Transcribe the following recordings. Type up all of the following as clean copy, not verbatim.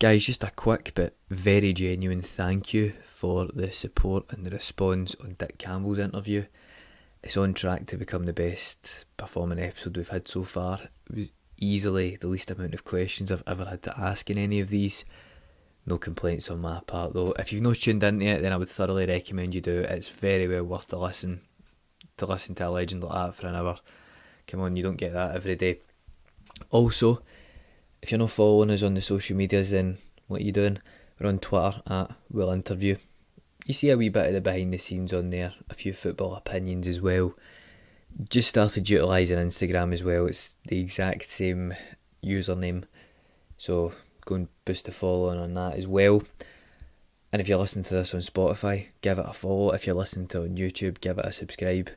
Guys, just a quick but very genuine thank you for the support and the response on Dick Campbell's interview. It's on track to become the best performing episode we've had so far. It was easily the least amount of questions I've ever had to ask in any of these. No complaints on my part though. If you've not tuned into it, then I would thoroughly recommend you do. It's very well worth a listen. To listen to a legend like that for an hour. Come on, you don't get that every day. Also, if you're not following us on the social medias, then what are you doing? We're on Twitter at Wheelenterview. You see a wee bit of the behind the scenes on there, a few football opinions as well. Just started utilising Instagram as well. It's the exact same username, so go and boost the following on that as well. And if you're listening to this on Spotify, give it a follow. If you're listening to it on YouTube, give it a subscribe.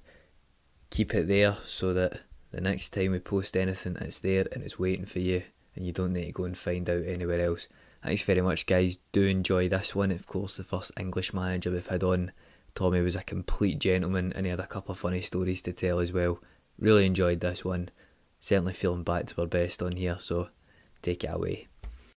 Keep it there so that the next time we post anything, it's there and it's waiting for you, and you don't need to go and find out anywhere else. Thanks very much, guys. Do enjoy this one. Of course, the first English manager we've had on. Tommy was a complete gentleman and he had a couple of funny stories to tell as well. Really enjoyed this one. Certainly feeling back to our best on here, so take it away.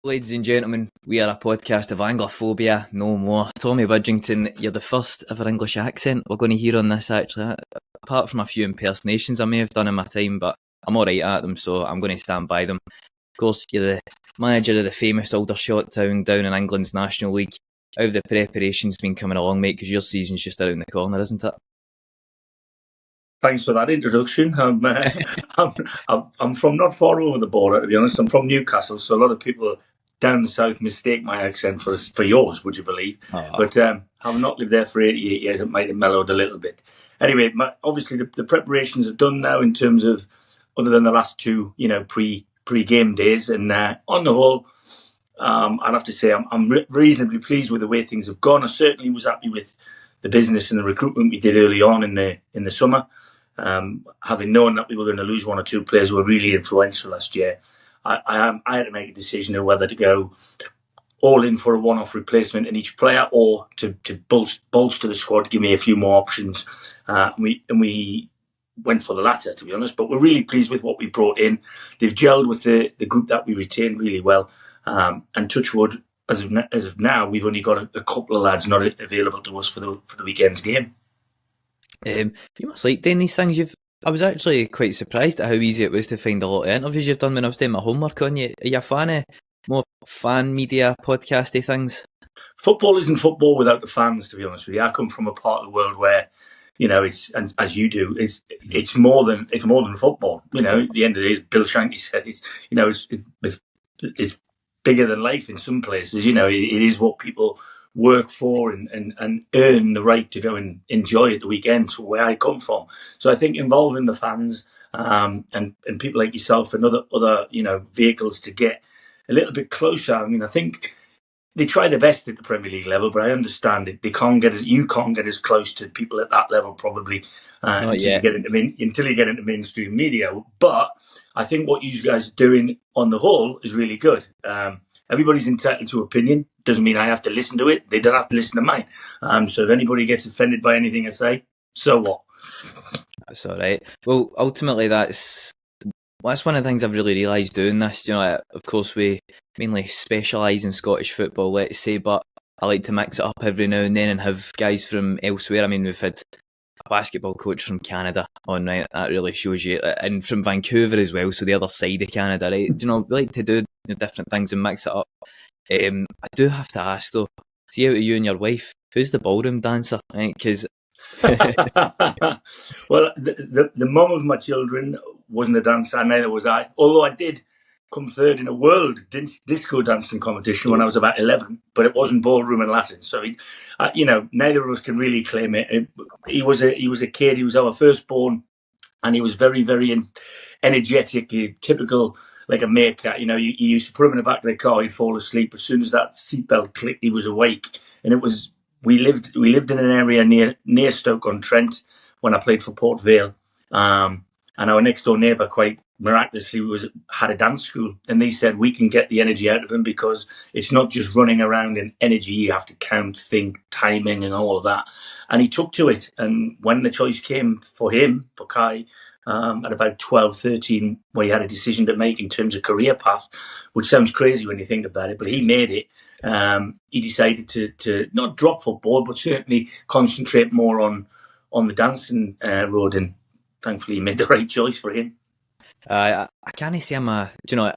Ladies and gentlemen, we are a podcast of Anglophobia, no more. Tommy Widdrington, you're the first ever English accent we're going to hear on this actually. Apart from a few impersonations I may have done in my time, but I'm alright at them, so I'm going to stand by them. Of course, you're the manager of the famous Aldershot Town down in England's National League. How have the preparations been coming along, mate? Because your season's just around the corner, isn't it? Thanks for that introduction. I'm from not far over the border, to be honest. I'm from Newcastle, so a lot of people down the south mistake my accent for yours, would you believe? Oh. But having not lived there for 88 years, it might have mellowed a little bit. Anyway, obviously the preparations are done now in terms of, other than the last two, pre-game days. And on the whole, I'd have to say I'm reasonably pleased with the way things have gone. I certainly was happy with the business and the recruitment we did early on in the summer. Having known that we were going to lose one or two players who were really influential last year, I had to make a decision of whether to go all in for a one-off replacement in each player or to bolster the squad, give me a few more options. We went for the latter, to be honest. But we're really pleased with what we brought in. They've gelled with the group that we retained really well. And touch wood, as of now, we've only got a couple of lads not available to us for the weekend's game. You must like doing these things. I was actually quite surprised at how easy it was to find a lot of interviews you've done when I was doing my homework on you. Are you a fan of more fan media, podcasty things? Football isn't football without the fans, to be honest with you. I come from a part of the world where, it's, and as you do, it's more than football. At the end of the day, as Bill Shankly said, it's bigger than life in some places. It is what people work for and earn the right to go and enjoy at the weekend, where I come from. So I think involving the fans and people like yourself and other vehicles to get a little bit closer. I mean, I think they try their best at the Premier League level, but I understand it. You can't get as close to people at that level probably until you get into mainstream media. But I think what you guys are doing on the whole is really good. Everybody's entitled to opinion. Doesn't mean I have to listen to it. They don't have to listen to mine. So if anybody gets offended by anything I say, so what? That's all right. Well, ultimately, that's one of the things I've really realised doing this. Of course, we mainly specialise in Scottish football, let's say, but I like to mix it up every now and then and have guys from elsewhere. I mean, we've had a basketball coach from Canada on, right? That really shows you. And from Vancouver as well, so the other side of Canada, right? We like to do different things and mix it up. I do have to ask though, see out of you and your wife, who's the ballroom dancer, right? Because well, the mum of my children wasn't a dancer, neither was I. Although I did come third in a world disco dancing competition when I was about 11, but it wasn't ballroom and Latin. So, neither of us can really claim it. He was a kid. He was our firstborn, and he was very, very energetic, typical. Like a meerkat, you used to put him in the back of the car, he'd fall asleep. As soon as that seatbelt clicked, he was awake. And we lived in an area near Stoke-on-Trent when I played for Port Vale. And our next door neighbour, quite miraculously, had a dance school. And they said, we can get the energy out of him because it's not just running around in energy. You have to count, think, timing and all of that. And he took to it. And when the choice came for him, for Kai, at about 12, 13, where he had a decision to make in terms of career path, which sounds crazy when you think about it, but he made it. He decided to not drop football, but certainly concentrate more on the dancing road, and thankfully he made the right choice for him. I can't say I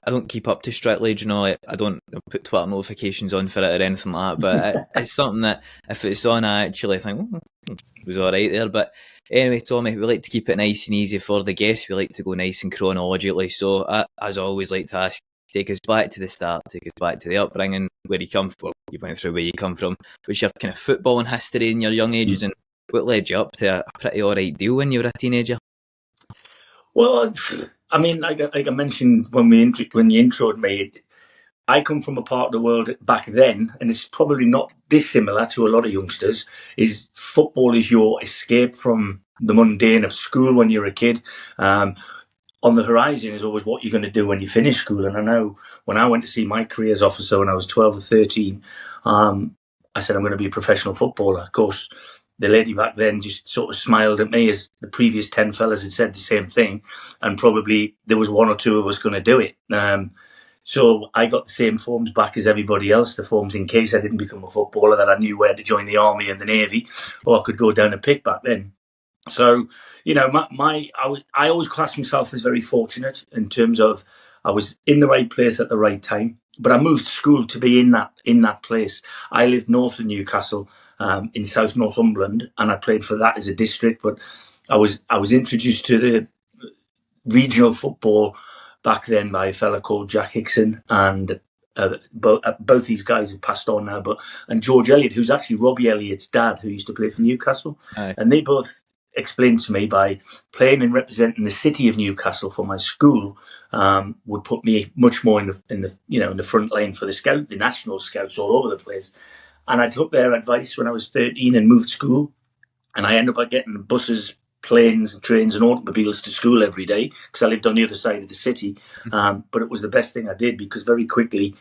don't keep up to Strictly, I don't put Twitter notifications on for it or anything like that, but it's something that if it's on, I actually think, it was alright there. But anyway, Tommy, we like to keep it nice and easy for the guests. We like to go nice and chronologically, so as I always like to ask, take us back to the start, take us back to the upbringing, where you come from. You went through where you come from. What's your kind of footballing history in your young ages, and what led you up to a pretty alright deal when you were a teenager? Well, I mean, like I mentioned when you introed me, I come from a part of the world back then, and it's probably not dissimilar to a lot of youngsters, is football is your escape from the mundane of school when you're a kid. On the horizon is always what you're going to do when you finish school. And I know when I went to see my careers officer when I was 12 or 13, I said, I'm going to be a professional footballer. Of course, the lady back then just sort of smiled at me, as the previous 10 fellas had said the same thing. And probably there was one or two of us going to do it. So I got the same forms back as everybody else, the forms in case I didn't become a footballer, that I knew where to join the army and the navy, or I could go down a pick back then. So, I always classed myself as very fortunate in terms of I was in the right place at the right time. But I moved to school to be in that place. I lived north of Newcastle, in South Northumberland, and I played for that as a district. But I was introduced to the regional football back then by a fella called Jack Hickson, and both these guys have passed on now. And George Elliott, who's actually Robbie Elliott's dad, who used to play for Newcastle, and they both explained to me by playing and representing the city of Newcastle for my school would put me much more in the front line for the national scouts all over the place. And I took their advice when I was 13 and moved school, and I ended up getting buses, planes, trains and automobiles to school every day because I lived on the other side of the city. But it was the best thing I did, because very quickly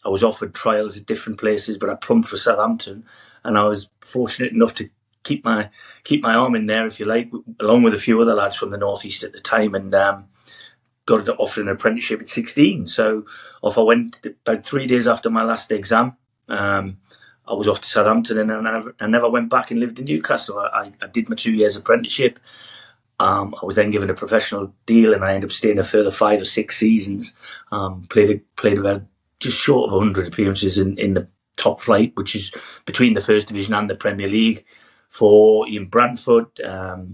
I was offered trials at different places, but I plumbed for Southampton, and I was fortunate enough to keep my arm in there, if you like, along with a few other lads from the northeast at the time, and got offered an apprenticeship at 16. So off I went. About 3 days after my last exam, I was off to Southampton, and I never went back and lived in Newcastle. I did my 2 years apprenticeship. I was then given a professional deal, and I ended up staying a further 5 or 6 seasons. Played about just short of 100 appearances in the top flight, which is between the First Division and the Premier League, for Ian Bradford,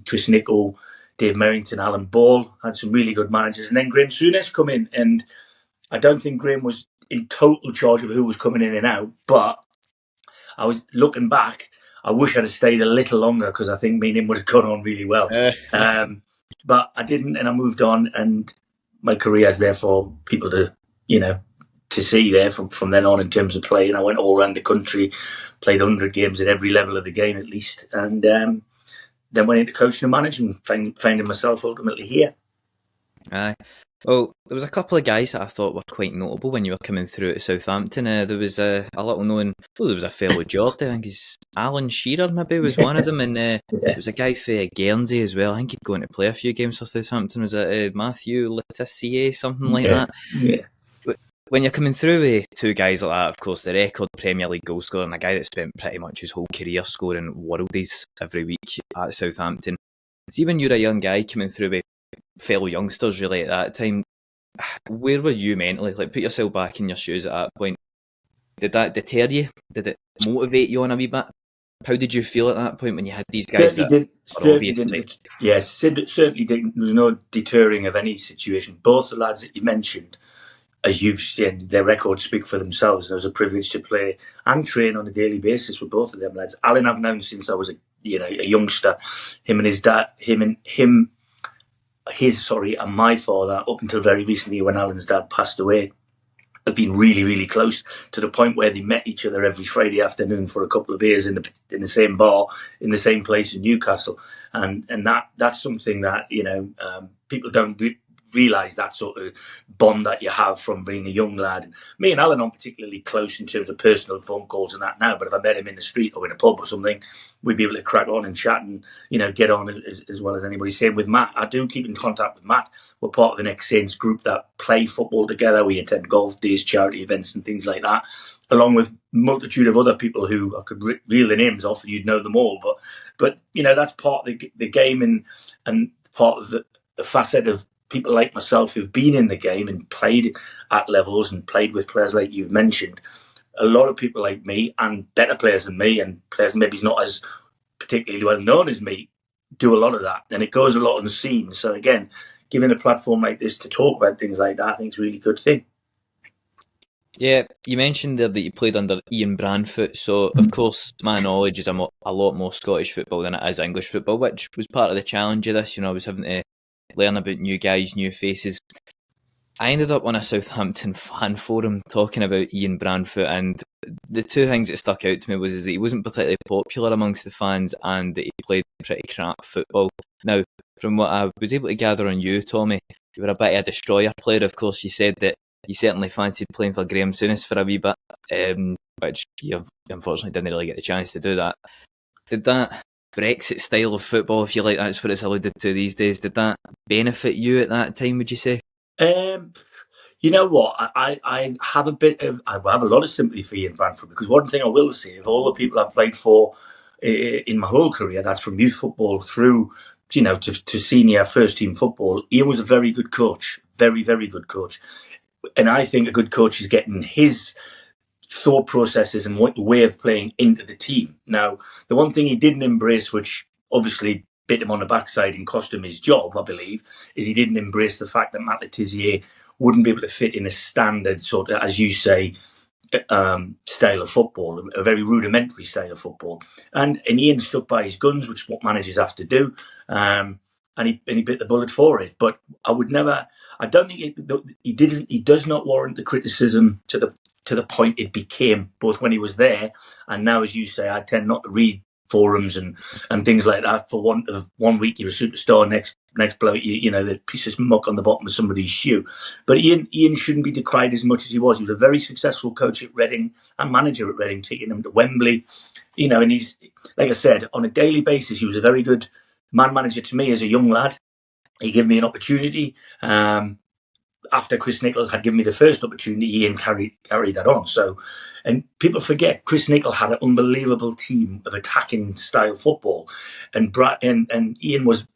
Chris Nichol, Dave Merrington, Alan Ball. Had some really good managers. And then Graham Souness come in, and I don't think Graham was in total charge of who was coming in and out, but I was looking back, I wish I'd have stayed a little longer, because I think me and him would have gone on really well. But I didn't, and I moved on, and my career is there for people to see there from then on in terms of playing. I went all around the country, played 100 games at every level of the game at least, and then went into coaching and management, finding myself ultimately here. Aye. Well, there was a couple of guys that I thought were quite notable when you were coming through at Southampton. There was a little known, there was a fellow Geordie, I think he's Alan Shearer maybe was one of them, and there was a guy for Guernsey as well. I think he'd gone to play a few games for Southampton. Was it Matthew Tissier, something like that? Yeah. When you're coming through with two guys like that, of course, the record Premier League goal scorer and a guy that spent pretty much his whole career scoring worldies every week at Southampton. See, when you're a young guy coming through with fellow youngsters really at that time, where were you mentally? Like, put yourself back in your shoes at that point. Did that deter you? Did it motivate you on a wee bit? How did you feel at that point when you had these guys? Certainly didn't. Yes, certainly didn't. There was no deterring of any situation. Both the lads that you mentioned, as you've seen, their records speak for themselves. It was a privilege to play and train on a daily basis with both of them lads. Alan, I've known since I was a youngster. Him and his dad, and my father, up until very recently when Alan's dad passed away, have been really, really close, to the point where they met each other every Friday afternoon for a couple of beers in the same bar, in the same place in Newcastle. And that's something that, people don't realise that sort of bond that you have from being a young lad. And me and Alan aren't particularly close in terms of personal phone calls and that now, but if I met him in the street or in a pub or something, we'd be able to crack on and chat and, get on as well as anybody. Same with Matt. I do keep in contact with Matt. We're part of an ex-Saints group that play football together. We attend golf days, charity events and things like that, along with a multitude of other people who I could reel the names off and you'd know them all. But that's part of the game and part of the facet of people like myself who've been in the game and played at levels and played with players like you've mentioned. A lot of people like me and better players than me and players maybe not as particularly well known as me do a lot of that. And it goes a lot unseen. So again, giving a platform like this to talk about things like that, I think is a really good thing. Yeah, you mentioned there that you played under Ian Branfoot, so of course my knowledge is a lot more Scottish football than it is English football, which was part of the challenge of this. I was having to learn about new guys, new faces. I ended up on a Southampton fan forum talking about Ian Branfoot, and the two things that stuck out to me was that he wasn't particularly popular amongst the fans and that he played pretty crap football. Now, from what I was able to gather on you, Tommy, you were a bit of a destroyer player. Of course, you said that you certainly fancied playing for Graham Souness for a wee bit, which you unfortunately didn't really get the chance to do that. Did that Brexit style of football, if you like, that's what it's alluded to these days, did that benefit you at that time, would you say? You know what? I have I have a lot of sympathy for Ian Branfoot, because one thing I will say, of all the people I've played for in my whole career, that's from youth football through to senior first team football, Ian was a very good coach, very, very good coach. And I think a good coach is getting his thought processes and way of playing into the team. Now, the one thing he didn't embrace, which obviously bit him on the backside and cost him his job, I believe, is he didn't embrace the fact that Matt Tissier wouldn't be able to fit in a standard sort of, as you say, style of football, a very rudimentary style of football. And Ian stuck by his guns, which is what managers have to do. And he bit the bullet for it. But I don't think he does not warrant the criticism to the point it became, both when he was there and now, as you say. I tend not to read forums and things like that. For want of 1 week you're a superstar, next bloke the piece of muck on the bottom of somebody's shoe. But Ian shouldn't be decried as much as he was. He was a very successful coach at Reading and manager at Reading, taking them to Wembley. And he's, like I said, on a daily basis, he was a very good man manager to me as a young lad. He gave me an opportunity. After Chris Nicholl had given me the first opportunity, Ian carried that on. So, and people forget, Chris Nicholl had an unbelievable team of attacking style football, and Ian was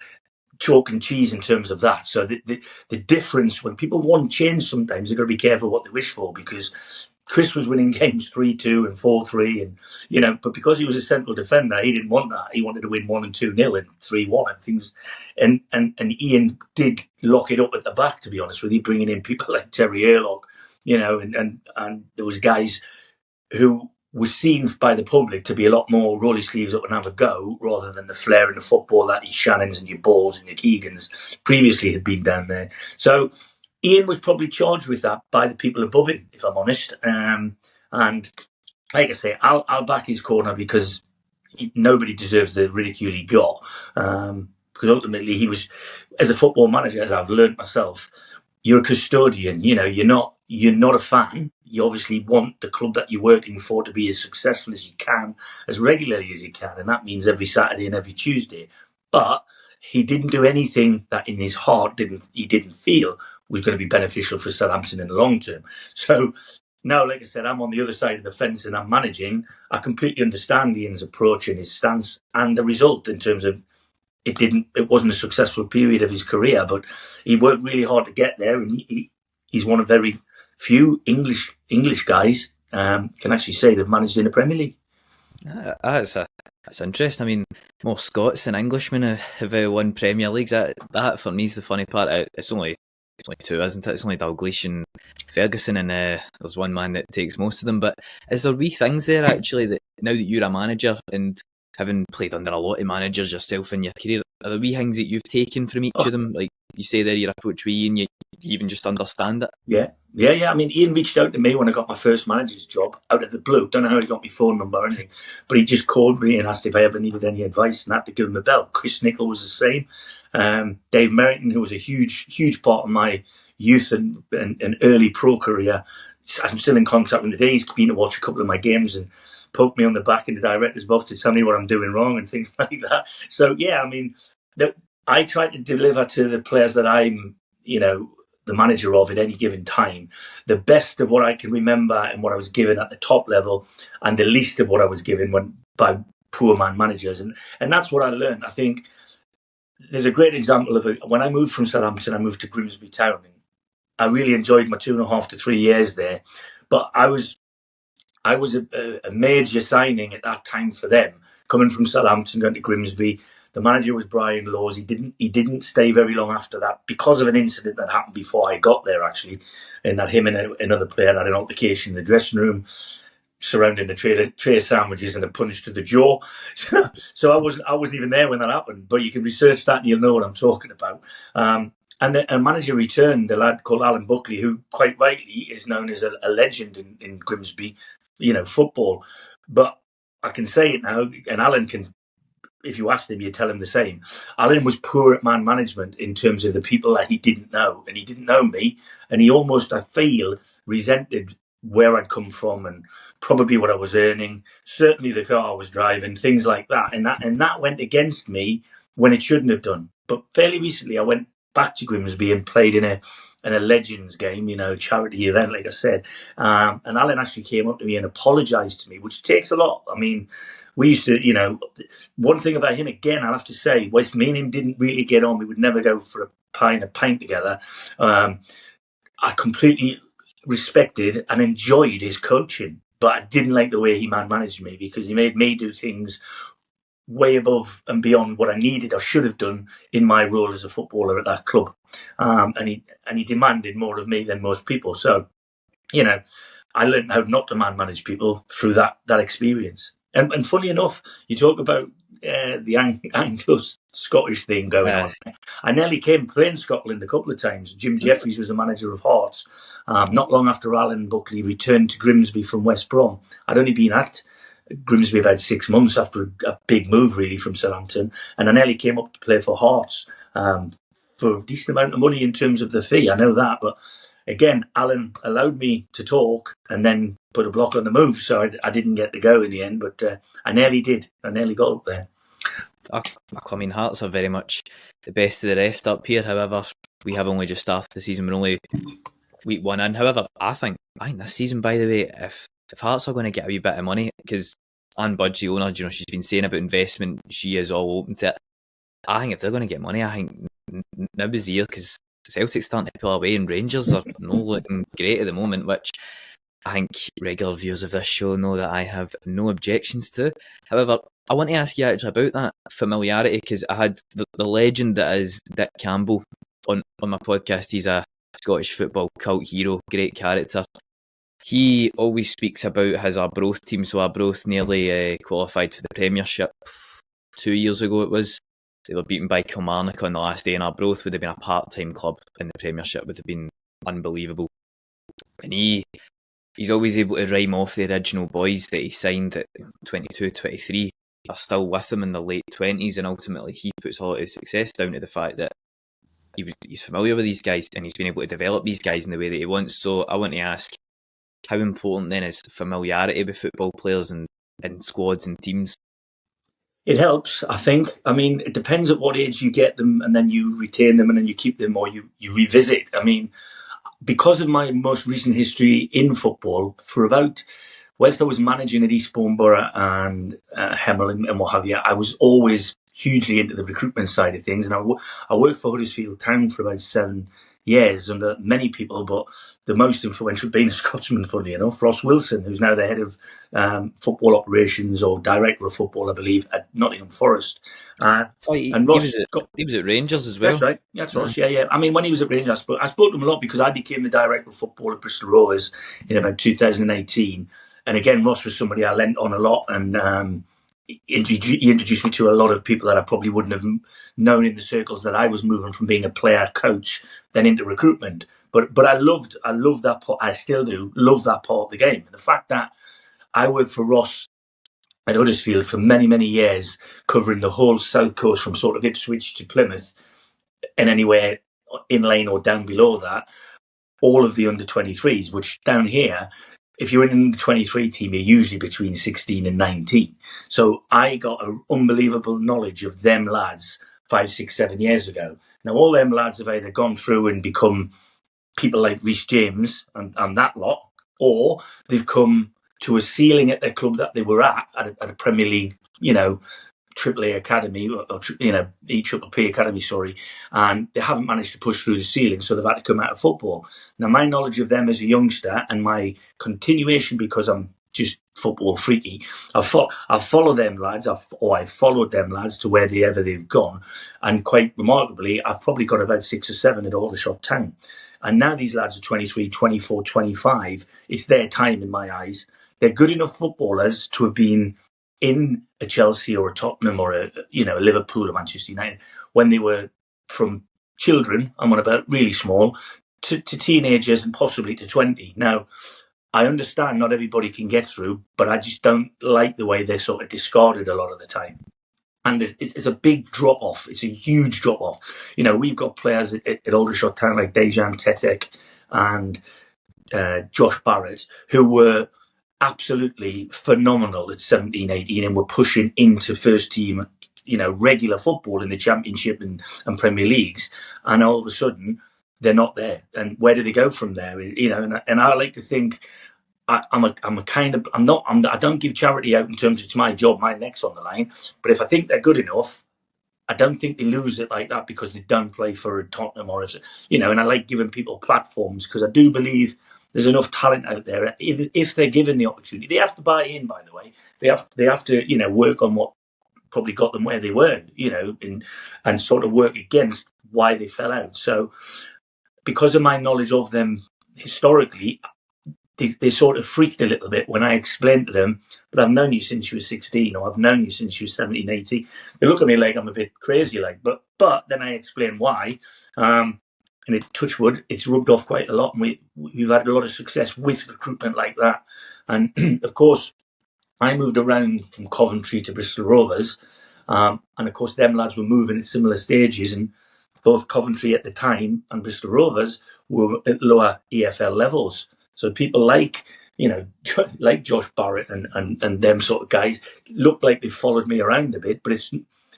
chalk and cheese in terms of that. So the difference, when people want change, sometimes they've got to be careful what they wish for, because Chris was winning games 3-2 and 4-3, and but because he was a central defender, he didn't want that. He wanted to win 1 and 2-0 and 3-1 and things. And Ian did lock it up at the back, to be honest with you, bringing in people like Terry Earlock, and there was guys who were seen by the public to be a lot more roll your sleeves up and have a go, rather than the flair in the football that your Shannons and your Balls and your Keegans previously had been down there. So Ian was probably charged with that by the people above him, if I'm honest. And like I say, I'll back his corner, because nobody deserves the ridicule he got. Because ultimately he was, as a football manager, as I've learned myself, you're a custodian. You're not a fan. You obviously want the club that you're working for to be as successful as you can, as regularly as you can, and that means every Saturday and every Tuesday. But he didn't do anything that in his heart he didn't feel was going to be beneficial for Southampton in the long term. So now, like I said, I'm on the other side of the fence and I'm managing. I completely understand Ian's approach and his stance and the result, in terms of it wasn't a successful period of his career, but he worked really hard to get there, and he's one of very few English guys can actually say they've managed in the Premier League. That's interesting. I mean, more Scots than Englishmen have won Premier Leagues. That for me is the funny part. It's only two, isn't it? It's only Dalglish and Ferguson, and there's one man that takes most of them. But is there wee things there, actually, that now that you're a manager and having played under a lot of managers yourself in your career, are there wee things that you've taken from each of them? Like you say there, your approach with Ian, you even just understand it? Yeah. I mean, Ian reached out to me when I got my first manager's job, out of the blue. Don't know how he got my phone number or anything, but he just called me and asked if I ever needed any advice, and I had to give him a bell. Chris Nicholl was the same. Dave Merrington, who was a huge part of my youth and early pro career. I'm still in contact with him today. He's been to watch a couple of my games and poke me on the back in the director's box to tell me what I'm doing wrong and things like that. So, yeah, I mean, I try to deliver to the players that I'm, the manager of at any given time, the best of what I can remember and what I was given at the top level, and the least of what I was given by poor man managers. And that's what I learned. I think there's a great example of it. When I moved from Southampton, I moved to Grimsby Town. I really enjoyed my 2.5 to 3 years there, but I was a major signing at that time for them, coming from Southampton going to Grimsby. The manager was Brian Laws. He didn't stay very long after that because of an incident that happened before I got there, actually, in that him and another player had an altercation in the dressing room surrounding the tray of sandwiches and a punch to the jaw. So I wasn't even there when that happened, but you can research that and you'll know what I'm talking about. And a manager returned, a lad called Alan Buckley, who quite rightly is known as a legend in Grimsby, football. But I can say it now, and Alan can, if you asked him, you'd tell him the same. Alan was poor at man management in terms of the people that he didn't know. And he didn't know me. And he almost, I feel, resented where I'd come from and probably what I was earning, certainly the car I was driving, things like that. And that went against me when it shouldn't have done. But fairly recently, I went back to Grimsby and played in a Legends game, charity event, like I said. And Alan actually came up to me and apologised to me, which takes a lot. I mean, we used to, one thing about him, again, I'll have to say, whilst me and him didn't really get on, we would never go for a pint together. I completely respected and enjoyed his coaching, but I didn't like the way he managed me because he made me do things way above and beyond what I needed or should have done in my role as a footballer at that club. And he demanded more of me than most people. So, I learned how not to manage people through that experience. And funny enough, you talk about the Anglo-Scottish thing going on. I nearly came playing Scotland a couple of times. Jim Jeffries was the manager of Hearts. Not long after Alan Buckley returned to Grimsby from West Brom. I'd only been at Grimsby about 6 months after a big move, really, from Southampton. And I nearly came up to play for Hearts for a decent amount of money in terms of the fee. I know that. But again, Alan allowed me to talk and then put a block on the move. So I didn't get to go in the end, but I nearly did. I nearly got up there. I mean, Hearts are very much the best of the rest up here. However, we have only just started the season. We're only week 1 in. However, I think this season, by the way, if Hearts are going to get a wee bit of money, because Anne Budge, the owner, she's been saying about investment, she is all open to it. I think if they're going to get money, I think now is the year, because Celtic's starting to pull away and Rangers are not looking great at the moment, which I think regular viewers of this show know that I have no objections to. However, I want to ask you actually about that familiarity, because I had the legend that is Dick Campbell on my podcast. He's a Scottish football cult hero, great character. He always speaks about his Arbroath team. So Arbroath nearly qualified for the Premiership 2 years ago it was. They were beaten by Kilmarnock on the last day, and Arbroath would have been a part-time club in the Premiership, would have been unbelievable. And he's always able to rhyme off the original boys that he signed at 22, 23 are still with him in the late 20s, and ultimately he puts a lot of his success down to the fact that he's familiar with these guys and he's been able to develop these guys in the way that he wants. So I want to ask, how important then is familiarity with football players and squads and teams? It helps, I think. I mean, it depends at what age you get them, and then you retain them, and then you keep them, or you revisit. I mean, because of my most recent history in football, whilst I was managing at Eastbourne Borough and Hemel and what have you, I was always hugely into the recruitment side of things. And I worked for Huddersfield Town for about 7 years under many people, but the most influential being a Scotsman, funny enough, Ross Wilson, who's now the head of football operations or director of football, I believe, at Nottingham Forest. He was at Rangers as well. That's right. That's Ross. Yeah. I mean, when he was at Rangers, I spoke to him a lot because I became the director of football at Bristol Rovers in about 2018. And again, Ross was somebody I lent on a lot, and he introduced me to a lot of people that I probably wouldn't have known in the circles that I was moving from being a player coach then into recruitment. But I loved that part. I still do love that part of the game. And the fact that I worked for Ross at Huddersfield for many, many years, covering the whole south coast from sort of Ipswich to Plymouth, and anywhere in lane or down below that, all of the under-23s, which down here, if you're in an under-23 team, you're usually between 16 and 19. So I got an unbelievable knowledge of them lads 5, 6, 7 years ago. Now, all them lads have either gone through and become people like Rhys James and that lot, or they've come to a ceiling at their club that they were at a Premier League, AAA academy, or EPP academy, and they haven't managed to push through the ceiling, so they've had to come out of football. Now, my knowledge of them as a youngster and my continuation, because I'm just football freaky, I've followed them lads, I've followed them lads to wherever they've gone, and quite remarkably, I've probably got about 6 or 7 at Aldershot Town. And now these lads are 23, 24, 25. It's their time in my eyes. They're good enough footballers to have been in a Chelsea or a Tottenham or a Liverpool or Manchester United when they were from children, I'm on about really small, to teenagers and possibly to 20. Now, I understand not everybody can get through, but I just don't like the way they're sort of discarded a lot of the time. And it's a big drop-off. It's a huge drop-off. We've got players at Aldershot Town like Dejan Tetek and Josh Barrett, who were absolutely phenomenal at 17, 18 and were pushing into first team, regular football in the Championship and Premier Leagues. And all of a sudden, they're not there. And where do they go from there? And I like to think I don't give charity out in terms of it's my job, my neck's on the line. But if I think they're good enough, I don't think they lose it like that because they don't play for a Tottenham or, and I like giving people platforms because I do believe there's enough talent out there. If they're given the opportunity, they have to buy in, by the way. They have to, work on what probably got them where they were, and sort of work against why they fell out. So because of my knowledge of them historically, they sort of freaked a little bit when I explained to them, but I've known you since you were 16 or I've known you since you were 17, 18. They look at me like I'm a bit crazy, but then I explain why. And touch wood, it's rubbed off quite a lot. And we've had a lot of success with recruitment like that. And of course, I moved around from Coventry to Bristol Rovers. And of course, them lads were moving at similar stages. And both Coventry at the time and Bristol Rovers were at lower EFL levels. So people like Josh Barrett and them sort of guys look like they followed me around a bit, but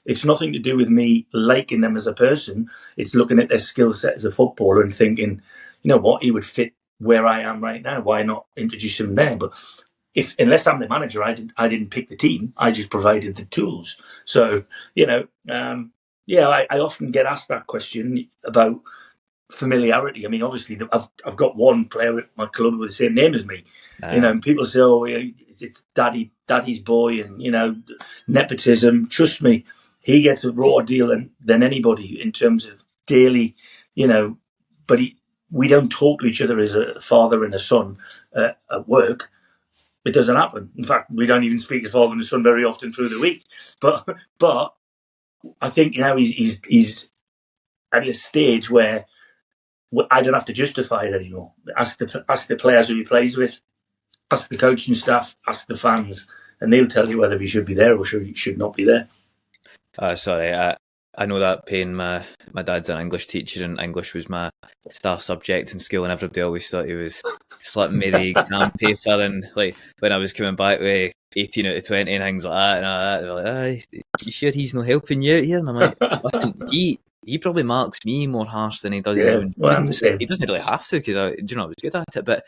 it's nothing to do with me liking them as a person. It's looking at their skill set as a footballer and thinking, he would fit where I am right now. Why not introduce him there? But unless I'm the manager, I didn't pick the team. I just provided the tools. So, I often get asked that question about familiarity. I mean, obviously, I've got one player at my club with the same name as me. And people say, "Oh, it's daddy's boy," and nepotism. Trust me, he gets a rawer deal than anybody in terms of daily, But we don't talk to each other as a father and a son at work. It doesn't happen. In fact, we don't even speak as father and son very often through the week. But I think he's at a stage where I don't have to justify it anymore. Ask the players who he plays with, ask the coaching staff, ask the fans, and they'll tell you whether he should be there or should not be there. Sorry, I know that pain. My dad's an English teacher, and English was my star subject in school, and everybody always thought he was slipping me the exam paper. And like when I was coming back with 18 out of 20 and things like that, they were like, "You sure he's not helping you out here?" And I'm like, "Listen, he probably marks me more harsh than he does you." Well, he doesn't really have to because I was good at it. But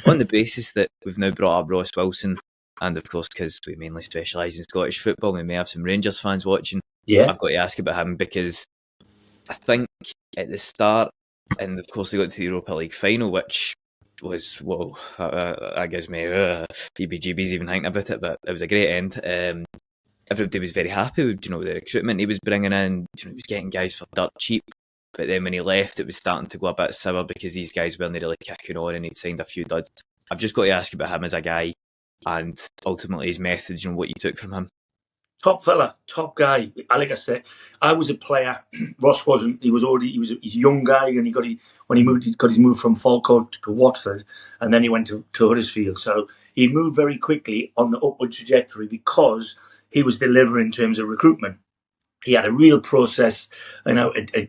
on the basis that we've now brought up Ross Wilson, and of course because we mainly specialise in Scottish football, we may have some Rangers fans watching. Yeah, I've got to ask about him because I think at the start, and of course they got to the Europa League final, which was, that gives me EBGBs even thinking about it, but it was a great end. Everybody was very happy with the recruitment he was bringing in. He was getting guys for dirt cheap, but then when he left, it was starting to go a bit sour because these guys weren't really kicking on, and he'd signed a few duds. I've just got to ask about him as a guy, and ultimately his methods and what you took from him. Top fella, top guy. Like I said, I was a player. Ross wasn't. He was a young guy, and he got his move from Falkirk to Watford, and then he went to Huddersfield. So he moved very quickly on the upward trajectory because he was delivering in terms of recruitment. He had a real process, you know, a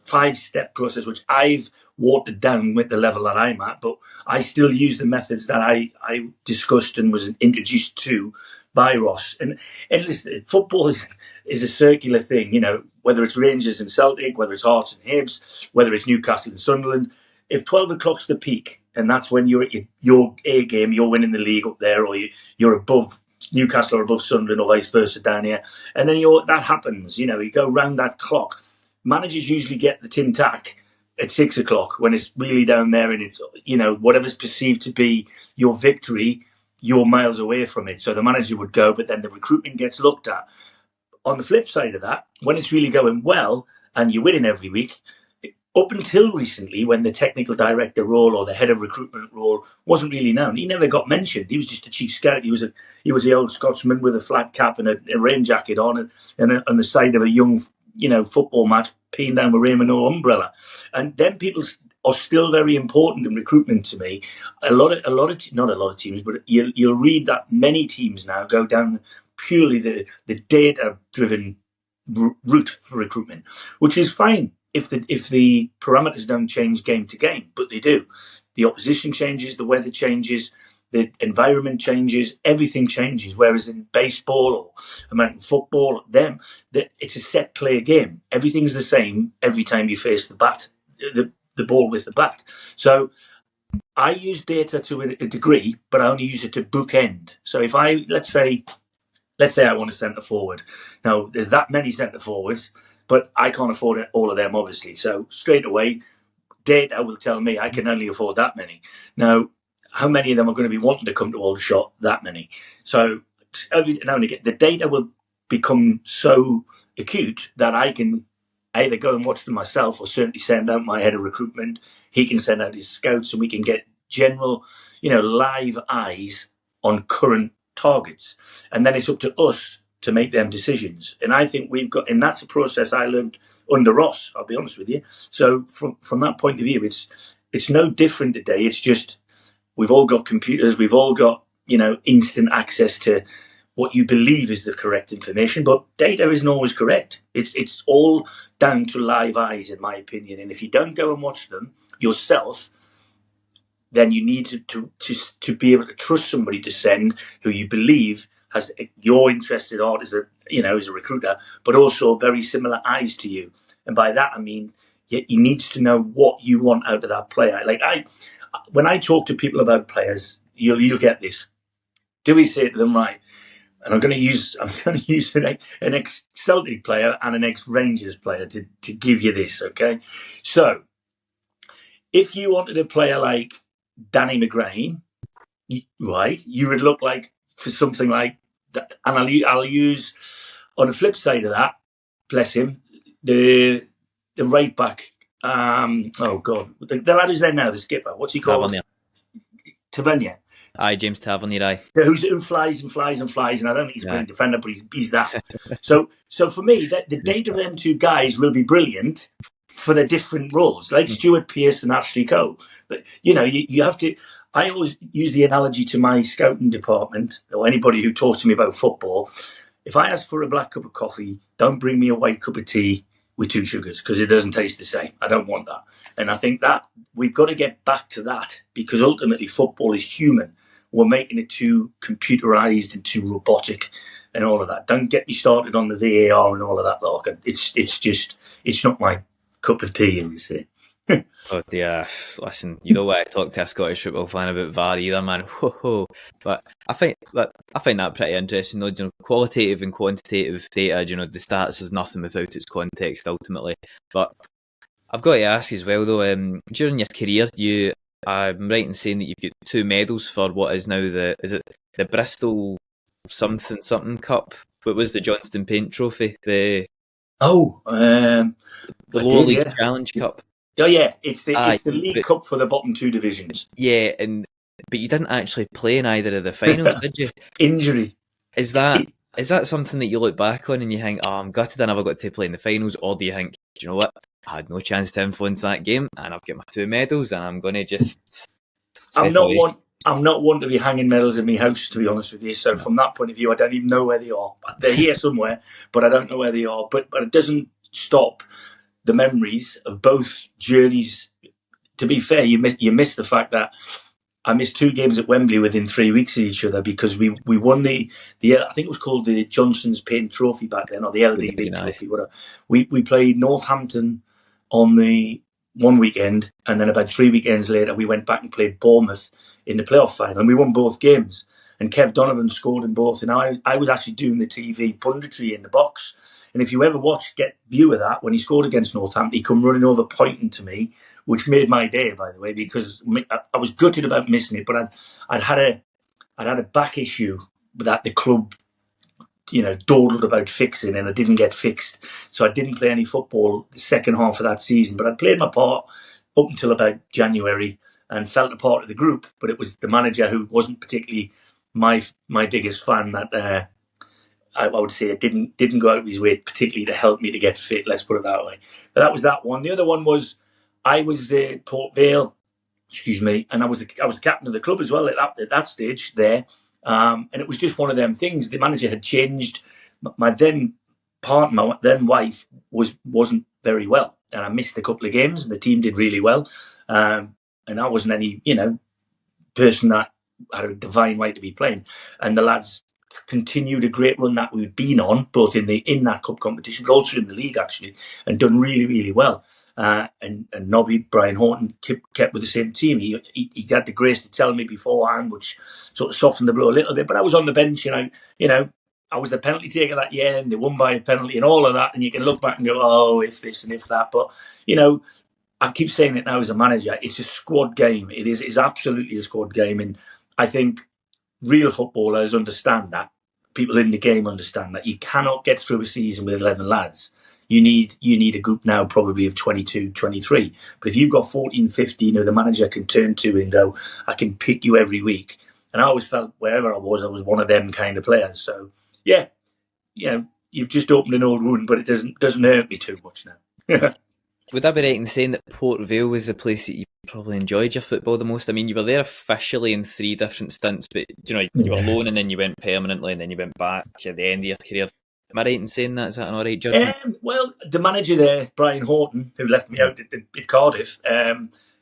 5-step process, which I've watered down with the level that I'm at, but I still use the methods that I discussed and was introduced to by Ross. And listen, football is a circular thing, you know, whether it's Rangers and Celtic, whether it's Hearts and Hibs, whether it's Newcastle and Sunderland. If 12 o'clock's the peak, and that's when you're at your A game, you're winning the league up there, or you're above Newcastle or above Sunderland, or vice versa down here, and then that happens. You know, you go round that clock. Managers usually get the tin tack at 6 o'clock when it's really down there, and it's, you know, whatever's perceived to be your victory, you're miles away from it. So the manager would go, but then the recruitment gets looked at. On the flip side of that, when it's really going well and you're winning every week, up until recently, when the technical director role or the head of recruitment role wasn't really known, he never got mentioned. He was just a chief scout. He was the old Scotsman with a flat cap and a rain jacket on, and on the side of a young, you know, football match, peeing down with rain with no umbrella. And then people are still very important in recruitment to me. Not a lot of teams, but you'll read that many teams now go down purely the data driven route for recruitment, which is fine if the parameters don't change game to game, but they do. The opposition changes, the weather changes, the environment changes, everything changes. Whereas in baseball or American football, it's a set play game. Everything's the same every time you face the ball with the bat. So I use data to a degree, but I only use it to bookend. So if let's say I want a centre forward. Now, there's that many centre forwards, but I can't afford all of them, obviously. So straight away, data will tell me I can only afford that many. Now, how many of them are going to be wanting to come to Aldershot? That many. So every now and again, the data will become so acute that I can either go and watch them myself, or certainly send out my head of recruitment. He can send out his scouts, and we can get general, you know, live eyes on current targets. And then it's up to us to make them decisions. And I think and that's a process I learned under Ross, I'll be honest with you. So from that point of view, it's no different today. It's just, we've all got computers, we've all got, you know, instant access to what you believe is the correct information, but data isn't always correct. It's all down to live eyes, in my opinion. And if you don't go and watch them yourself, then you need to be able to trust somebody to send who you believe has your interested art as a recruiter, but also very similar eyes to you. And by that I mean he needs to know what you want out of that player. Like when I talk to people about players, you'll get this. Do we say to them, right? And I'm going to use an ex-Celtic player and an ex-Rangers player to give you this, okay? So if you wanted a player like Danny McGrain, right, you would look like for something like that. And I'll use, on the flip side of that, bless him, the right back. Oh God, the lad who's there now, the skipper. What's he called? Tavernier. Aye, James Tavernier. Aye. Who flies and flies and flies, and I don't think he's a brilliant defender, but he's that. So for me, the data of them two guys will be brilliant for their different roles, like Stuart Pearce and Ashley Cole. But you know, you have to. I always use the analogy to my scouting department, or anybody who talks to me about football. If I ask for a black cup of coffee, don't bring me a white cup of tea with 2 sugars, because it doesn't taste the same. I don't want that. And I think that we've got to get back to that, because ultimately football is human. We're making it too computerized and too robotic and all of that. Don't get me started on the VAR and all of that. Like, it's not my cup of tea, you see. Oh yeah, listen, you know what? I talk to a Scottish football fan about VAR either, man. Whoa. But I find that pretty interesting, though. You know, qualitative and quantitative data. You know, the stats is nothing without its context, ultimately. But I've got to ask as well, though. During your career, I'm right in saying that you've got 2 medals for what is now the Bristol something Cup? What was the Johnston Paint Trophy? The Lower League Challenge Cup. Oh yeah, it's the League Cup for the bottom 2 divisions. Yeah, but you didn't actually play in either of the finals, did you? Injury. Is that something that you look back on and you think, oh, I'm gutted I never got to play in the finals? Or do you think, you know what, I had no chance to influence that game and I've got my 2 medals and I'm going to just... I'm not I'm not one to be hanging medals in my house, to be honest with you. So from that point of view, I don't even know where they are. They're here somewhere, but I don't know where they are. But it doesn't stop the memories of both journeys. To be fair, you miss the fact that I missed 2 games at Wembley within 3 weeks of each other because we won the I think it was called the Johnson's Paint Trophy back then, or the LDV Trophy, whatever. We played Northampton on the one weekend, and then about 3 weekends later we went back and played Bournemouth in the playoff final, and we won both games. And Kev Donovan scored in both, and I was actually doing the TV punditry in the box. And if you ever get view of that, when he scored against Northampton, he come running over pointing to me, which made my day, by the way, because I was gutted about missing it. But I'd had a back issue that the club, dawdled about fixing, and I didn't get fixed. So I didn't play any football the second half of that season. But I played my part up until about January and felt a part of the group. But it was the manager who wasn't particularly my biggest fan that I would say didn't go out of his way particularly to help me to get fit. Let's put it that way. But that was that one. The other one was I was at Port Vale, and I was the captain of the club as well at that stage there. And it was just one of them things. The manager had changed. My then partner, my then wife, wasn't very well, and I missed a couple of games. And the team did really well, and I wasn't any person that had a divine right to be playing. And the lads continued a great run that we'd been on, both in that cup competition, but also in the league actually, and done really, really well. And Nobby, Brian Horton, kept with the same team. He had the grace to tell me beforehand, which sort of softened the blow a little bit. But I was on the bench, I was the penalty taker that year, and they won by a penalty and all of that. And you can look back and go, oh, if this and if that. But I keep saying it now as a manager, it's a squad game. It's absolutely a squad game, and I think real footballers understand that. People in the game understand that. You cannot get through a season with 11 lads. You need a group now probably of 22, 23. But if you've got 14, 15 who the manager can turn to and go, I can pick you every week. And I always felt wherever I was one of them kind of players. So, yeah, you've just opened an old wound, but it doesn't hurt me too much now. Would that be right in saying that Port Vale was the place that you probably enjoyed your football the most? I mean, you were there officially in 3 different stints, but you were loan and then you went permanently and then you went back at the end of your career. Am I right in saying that? Is that an all right judgment? Well, the manager there, Brian Horton, who left me out at Cardiff,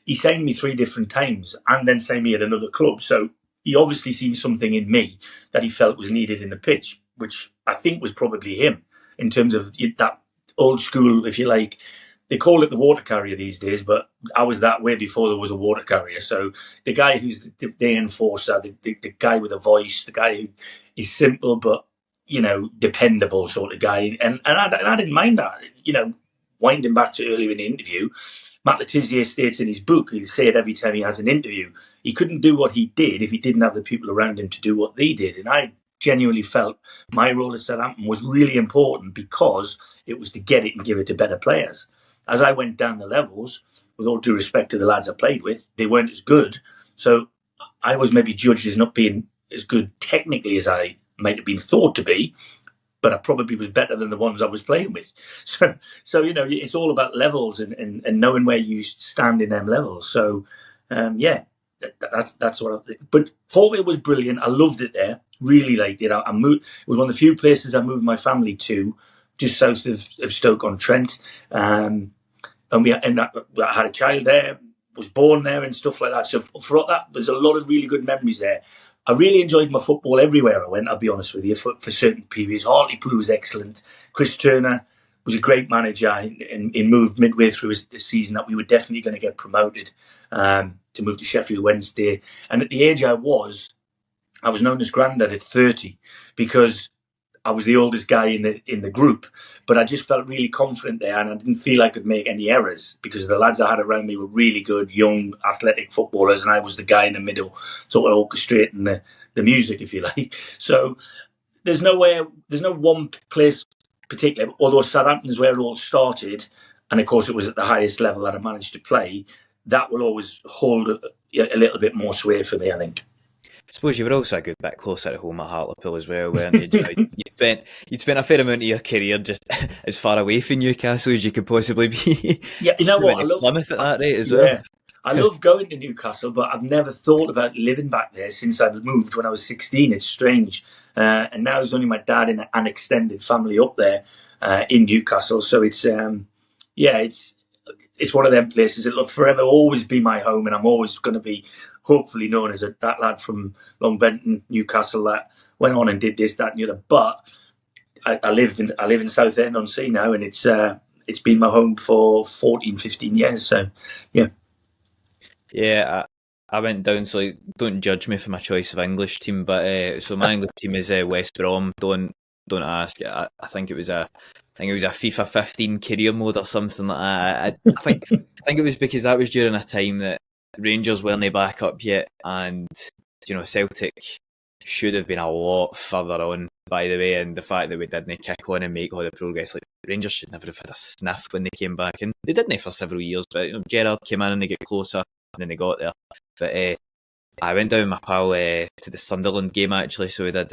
he signed me 3 different times and then signed me at another club. So he obviously seen something in me that he felt was needed in the pitch, which I think was probably him in terms of that old school, if you like. They call it the water carrier these days, but I was that way before there was a water carrier. So the guy who's the enforcer, the guy with a voice, the guy who is simple but dependable sort of guy, and I didn't mind that. Winding back to earlier in the interview, Matt Tissier states in his book, he'll say it every time he has an interview, he couldn't do what he did if he didn't have the people around him to do what they did. And I genuinely felt my role at Southampton was really important because it was to get it and give it to better players. As I went down the levels, with all due respect to the lads I played with, they weren't as good. So I was maybe judged as not being as good technically as I might have been thought to be, but I probably was better than the ones I was playing with. So it's all about levels and knowing where you stand in them levels. So, that's what I think. But Port Vale was brilliant. I loved it there. Really liked it. I moved. It was one of the few places I moved my family to, just south of Stoke-on-Trent. And I had a child there, was born there and stuff like that. So for that, there's a lot of really good memories there. I really enjoyed my football everywhere I went, I'll be honest with you, for certain periods. Hartlepool was excellent. Chris Turner was a great manager and moved midway through his season that we were definitely going to get promoted to move to Sheffield Wednesday. And at the age I was known as Grandad at 30 because I was the oldest guy in the group, but I just felt really confident there, and I didn't feel I could make any errors because the lads I had around me were really good, young, athletic footballers, and I was the guy in the middle, sort of orchestrating the music, if you like. So there's no one place particularly, although Southampton is where it all started, and of course it was at the highest level that I managed to play. That will always hold a little bit more sway for me, I think. I suppose you were also a good bit closer at home at Hartlepool as well, weren't you? You'd spent a fair amount of your career just as far away from Newcastle as you could possibly be. Yeah, you know what? I love Plymouth at that rate as well. I love going to Newcastle, but I've never thought about living back there since I moved when I was 16. It's strange. And now it's only my dad and an extended family up there in Newcastle. So it's one of them places. It'll forever always be my home, and I'm always going to be hopefully known as that lad from Longbenton, Newcastle, that went on and did this, that, and the other. But I live in Southend-on-Sea now, and it's been my home for 14, 15 years. So, yeah. Yeah, I went down, so don't judge me for my choice of English team, but so my English team is West Brom. Don't ask. I think it was a FIFA 15 career mode or something like that. I think it was because that was during a time that Rangers weren't back up yet, and Celtic should have been a lot further on, by the way, and the fact that we didn't kick on and make all the progress, like Rangers should never have had a sniff when they came back, and they didn't for several years, but Gerrard came in and they get closer, and then they got there. But I went down with my pal to the Sunderland game, actually, so we did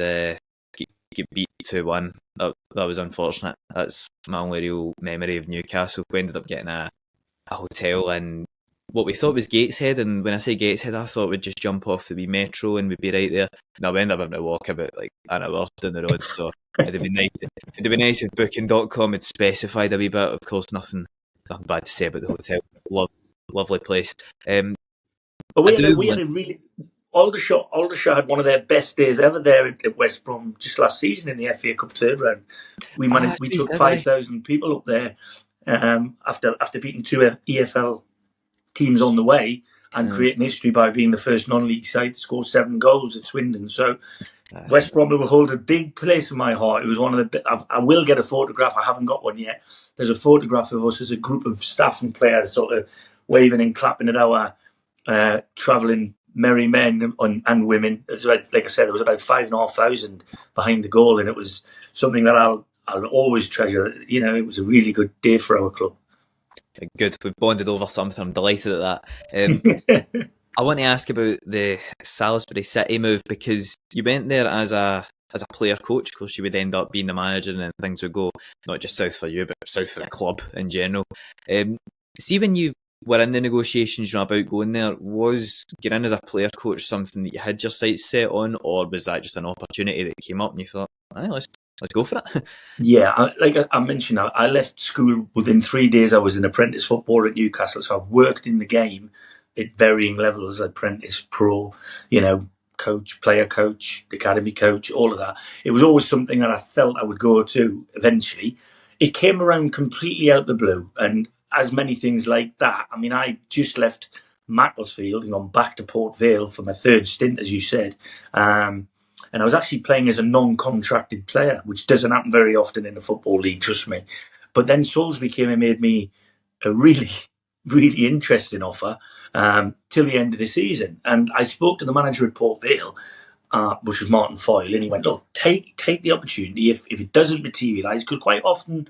get beat 2-1. That was unfortunate. That's my only real memory of Newcastle. We ended up getting a hotel in what we thought was Gateshead, and when I say Gateshead, I thought we'd just jump off the wee metro and we'd be right there. No, we ended up having to walk about like an hour down the road, so it'd be nice if Booking.com had specified a wee bit. Of course, nothing bad to say about the hotel. Lovely place. But we had a really Aldershot had one of their best days ever there at West Brom just last season in the FA Cup third round. We took 5,000 people up there after beating two EFL teams on the way and creating history by being the first non-league side to score 7 goals at Swindon. So West Brom will hold a big place in my heart. It was one of the. I will get a photograph. I haven't got one yet. There's a photograph of us as a group of staff and players sort of waving and clapping at our travelling merry men and women. Like I said, there was about 5,500 behind the goal, and it was something that I'll always treasure. It was a really good day for our club. Good, we've bonded over something. I'm delighted at that. I want to ask about the Salisbury City move, because you went there as a player coach. Of course, you would end up being the manager, and then things would go not just south for you, but south for the club in general. See, when you were in the negotiations about going there, was getting in as a player coach something that you had your sights set on, or was that just an opportunity that came up and you thought, let's go for it? Yeah, like I mentioned, I left school within 3 days. I was an apprentice footballer at Newcastle, so I've worked in the game at varying levels: apprentice, pro, coach, player coach, academy coach, all of that. It was always something that I felt I would go to eventually. It came around completely out the blue, and as many things like that, I mean, I just left Macclesfield and gone back to Port Vale for my third stint, as you said. And I was actually playing as a non-contracted player, which doesn't happen very often in the Football League, trust me. But then Salisbury came and made me a really, really interesting offer till the end of the season. And I spoke to the manager at Port Vale, which was Martin Foyle, and he went, look, take the opportunity if it doesn't materialise, because quite often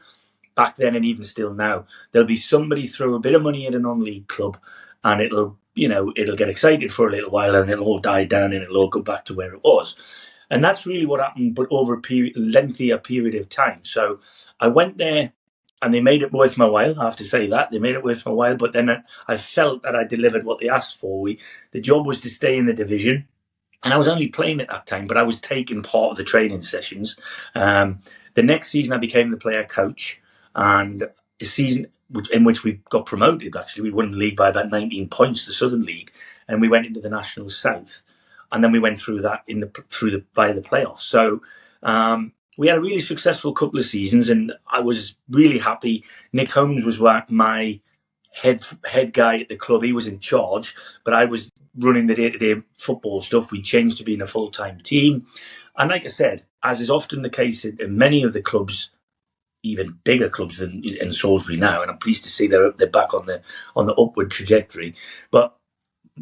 back then and even still now, there'll be somebody throw a bit of money at a non-league club and it'll get excited for a little while and it'll all die down and it'll all go back to where it was. And that's really what happened, but over a lengthier period of time. So I went there and they made it worth my while. I have to say that. They made it worth my while, but then I felt that I delivered what they asked for. The job was to stay in the division, and I was only playing at that time, but I was taking part of the training sessions. The next season I became the player coach, and a season in which we got promoted, actually. We won the league by about 19 points, the Southern League, and we went into the National South. And then we went through that via the playoffs. So we had a really successful couple of seasons, and I was really happy. Nick Holmes was my head guy at the club. He was in charge, but I was running the day-to-day football stuff. We changed to being a full-time team. And like I said, as is often the case in many of the clubs, even bigger clubs than in Salisbury now, and I'm pleased to see they're back on the upward trajectory. But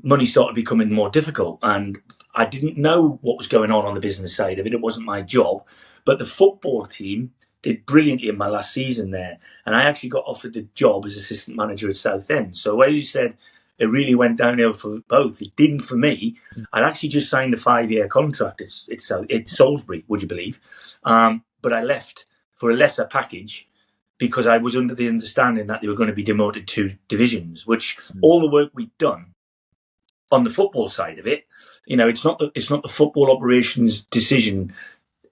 money started becoming more difficult, and I didn't know what was going on the business side of it. It wasn't my job, but the football team did brilliantly in my last season there, and I actually got offered the job as assistant manager at Southend. So while you said it really went downhill for both, it didn't for me. I'd actually just signed a 5-year contract. It's Salisbury, would you believe? But I left for a lesser package because I was under the understanding that they were going to be demoted to divisions, which all the work we'd done on the football side of it, it's not the football operations decision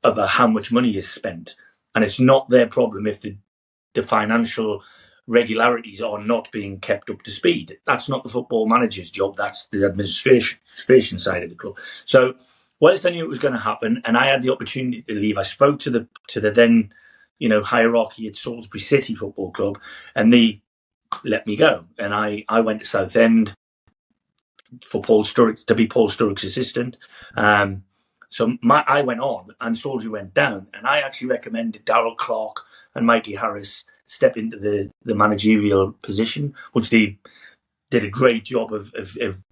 about how much money is spent, and it's not their problem if the financial regularities are not being kept up to speed. That's not the football manager's job. That's the administration side of the club. So whilst I knew it was going to happen, and I had the opportunity to leave, I spoke to the then hierarchy at Salisbury City Football Club, and they let me go. And I went to Southend for Paul Sturrock's, to be Paul Sturrock's assistant. So I went on, and Salisbury went down, and I actually recommended Darrell Clark and Mikey Harris step into the managerial position, which they did a great job of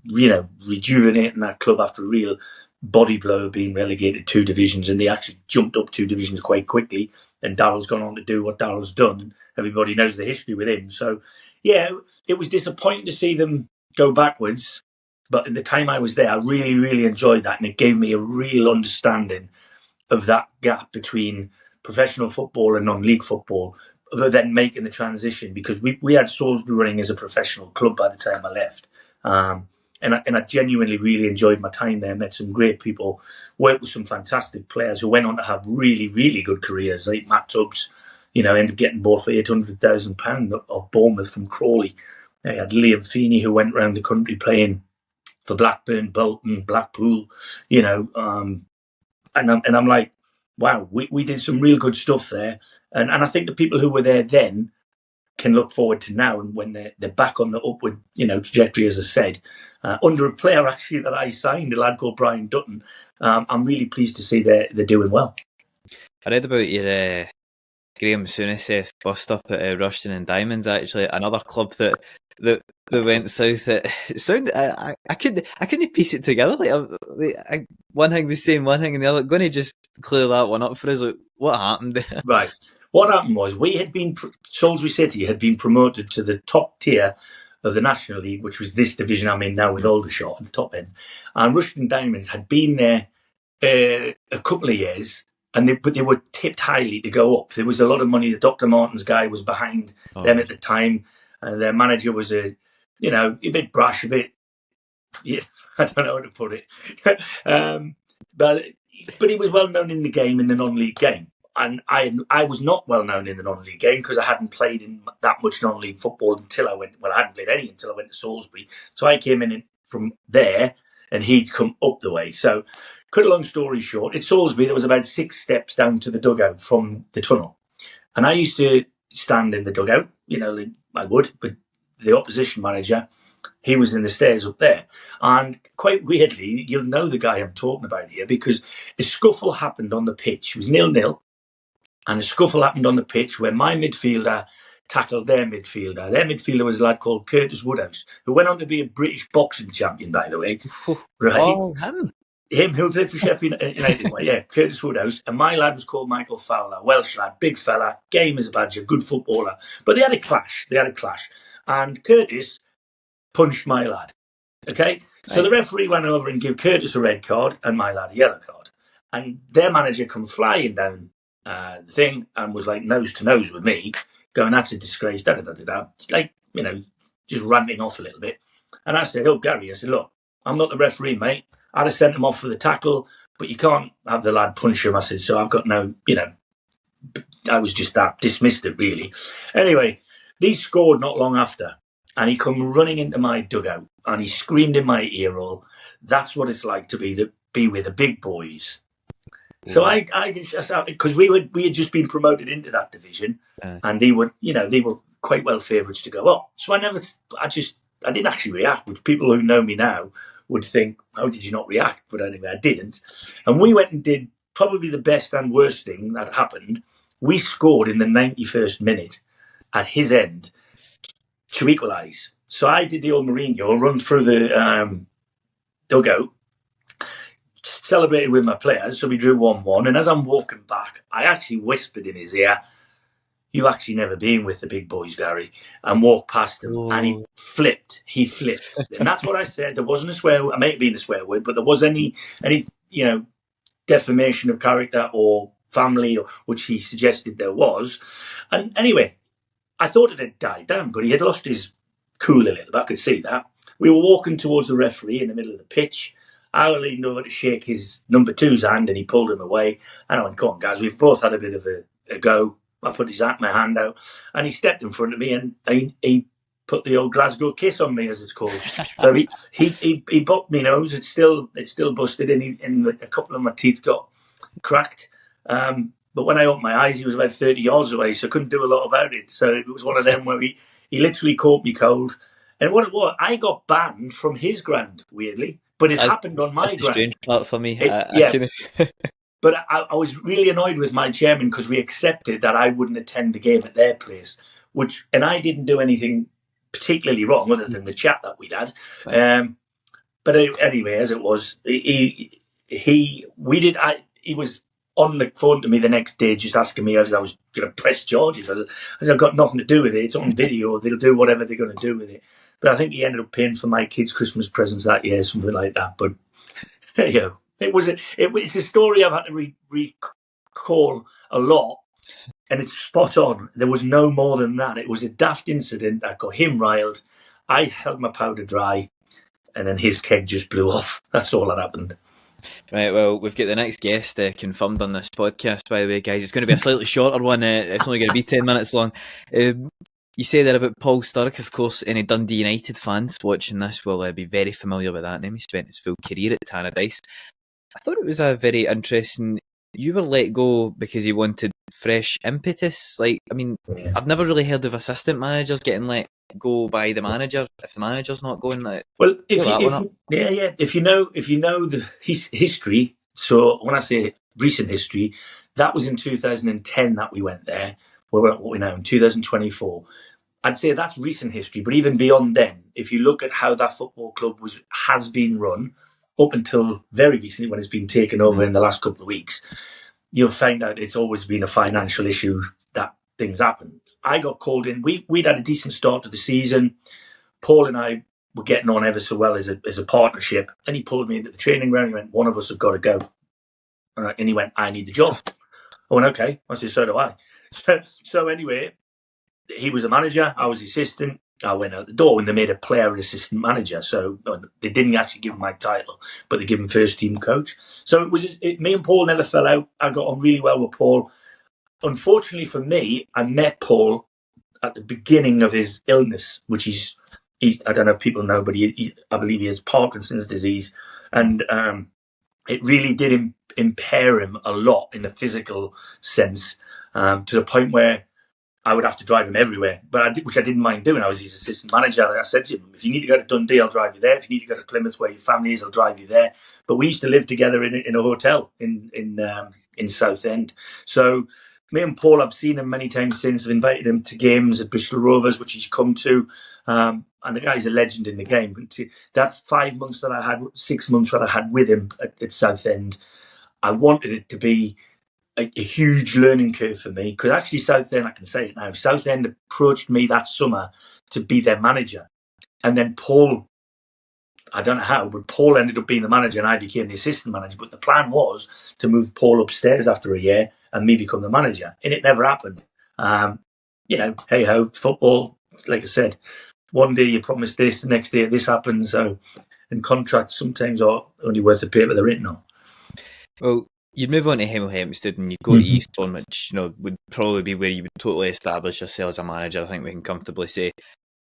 rejuvenating that club after a real body blow of being relegated 2 divisions, and they actually jumped up 2 divisions quite quickly. And Darrell's gone on to do what Darrell's done. Everybody knows the history with him. So, yeah, it was disappointing to see them go backwards. But at the time I was there, I really, really enjoyed that. And it gave me a real understanding of that gap between professional football and non-league football, but then making the transition, because we had Salisbury running as a professional club by the time I left. And I genuinely really enjoyed my time there, met some great people, worked with some fantastic players who went on to have really, really good careers, like Matt Tubbs, ended up getting bought for £800,000 of Bournemouth from Crawley. I had Liam Feeney, who went around the country playing for Blackburn, Bolton, Blackpool, and I'm like, wow, we did some real good stuff there. And I think the people who were there then can look forward to now, and when they're back on the upward, trajectory, as I said, under a player actually that I signed, a lad called Brian Dutton. I'm really pleased to see they're doing well. I read about your Graham Souness bust up at Rushden Diamonds, actually, another club that went south. I couldn't piece it together. Like one thing was saying one thing, and the other. Going to just clear that one up for us. Like, what happened? Right. What happened was Salisbury City had been promoted to the top tier of the National League, which was this division I'm in now with Aldershot at the top end. And Rushden Diamonds had been there a couple of years, but they were tipped highly to go up. There was a lot of money. The Dr. Martin's guy was behind them at the time. Their manager was a bit brash, a bit, I don't know how to put it. But he was well known in the game, in the non-league game. And I was not well known in the non-league game because I hadn't played in that much non-league football until I went. Well, I hadn't played any until I went to Salisbury. So I came in from there, and he'd come up the way. So, cut a long story short, at Salisbury there was about 6 steps down to the dugout from the tunnel, and I used to stand in the dugout. I would, but the opposition manager, he was in the stairs up there. And quite weirdly, you'll know the guy I'm talking about here, because a scuffle happened on the pitch. It was 0-0. And a scuffle happened on the pitch where my midfielder tackled their midfielder. Their midfielder was a lad called Curtis Woodhouse, who went on to be a British boxing champion, by the way. Right? Oh, him who played for Sheffield United. Yeah, Curtis Woodhouse. And my lad was called Michael Fowler, Welsh lad, big fella, game as a badger, good footballer. But they had a clash. And Curtis punched my lad. Okay? So the referee went over and gave Curtis a red card and my lad a yellow card. And their manager come flying down the thing and was like nose to nose with me, going, that's a disgrace, da-da-da-da-da. Like, just ranting off a little bit. And I said, Gary, look, I'm not the referee, mate. I'd have sent him off for the tackle, but you can't have the lad punch him. I said, so I've got no, I was just that, dismissed it, really. Anyway, they scored not long after, and he come running into my dugout, and he screamed in my ear hole, that's what it's like to be with the big boys. So I just, because we had just been promoted into that division, and they were quite well favourites to go up. So I didn't actually react, which people who know me now would think, how did you not react? But anyway, I didn't. And we went and did probably the best and worst thing that happened. We scored in the 91st minute at his end to equalise. So I did the old Mourinho, run through the dugout, celebrated with my players, so we drew 1-1. And as I'm walking back, I actually whispered in his ear, you've actually never been with the big boys, Gary, and walked past him. And he flipped. And that's what I said. There wasn't a swear word. I may have been a swear word, but there was any defamation of character or family, which he suggested there was. And anyway, I thought it had died down, but he had lost his cool a little bit. I could see that. We were walking towards the referee in the middle of the pitch. I leaned over to shake his number two's hand, and he pulled him away. And I went, "Come on, guys, we've both had a bit of a go." I put my hand out, and he stepped in front of me, and he put the old Glasgow kiss on me, as it's called. So he bopped me nose. It's still busted, and a couple of my teeth got cracked. But when I opened my eyes, he was about 30 yards away, so I couldn't do a lot about it. So it was one of them where he literally caught me cold. And what it was, I got banned from his ground, weirdly, but it happened on my ground. That's the strange part for me. But I was really annoyed with my chairman because we accepted that I wouldn't attend the game at their place, and I didn't do anything particularly wrong other than the chat that we'd had. Right. But anyway, as it was, he was on the phone to me the next day just asking me if I was going to press charges. I said, I've got nothing to do with it. It's on video. They'll do whatever they're going to do with it. But I think he ended up paying for my kids' Christmas presents that year, something like that. But, it's a story I've had to recall a lot, and it's spot on. There was no more than that. It was a daft incident that got him riled. I held my powder dry, and then his keg just blew off. That's all that happened. Right, well, we've got the next guest confirmed on this podcast, by the way, guys. It's going to be a slightly shorter one. It's only going to be 10 minutes long. You say there about Paul Sturrock. Of course, any Dundee United fans watching this will be very familiar with that name. He spent his full career at Tannadice. I thought it was a very interesting... You were let go because he wanted fresh impetus. I've never really heard of assistant managers getting let go by the manager if the manager's not going. If you know the history. So when I say recent history, that was in 2010 that we went there. We're now in 2024. I'd say that's recent history, but even beyond then, if you look at how that football club has been run up until very recently, when it's been taken over in the last couple of weeks, you'll find out it's always been a financial issue that things happen. I got called in. We'd had a decent start to the season. Paul and I were getting on ever so well as a partnership. And he pulled me into the training ground. He went, "One of us have got to go." And he went, "I need the job." I went, "Okay." I said, "So do I." So anyway, he was a manager. I was the assistant. I went out the door and they made a player assistant manager. So they didn't actually give him my title, but they gave him first team coach. So me and Paul never fell out. I got on really well with Paul. Unfortunately for me, I met Paul at the beginning of his illness, which he's I don't know if people know, but I believe he has Parkinson's disease. And it really did impair him a lot in the physical sense, to the point where I would have to drive him everywhere, which I didn't mind doing. I was his assistant manager. I said to him, "If you need to go to Dundee, I'll drive you there. If you need to go to Plymouth, where your family is, I'll drive you there." But we used to live together in a hotel in Southend. So me and Paul, I've seen him many times since. I've invited him to games at Bristol Rovers, which he's come to. And the guy's a legend in the game. But that 6 months that I had with him at Southend, I wanted it to be a huge learning curve for me, because actually Southend, I can say it now, Southend approached me that summer to be their manager. And then Paul, I don't know how, but Paul ended up being the manager and I became the assistant manager. But the plan was to move Paul upstairs after a year and me become the manager. And it never happened. Hey ho, football, like I said, one day you promise this, the next day this happens. So, and contracts sometimes are only worth the paper they're written on. Well, you'd move on to Hemel Hempstead and you'd go to Eastbourne, which would probably be where you would totally establish yourself as a manager. I think we can comfortably say.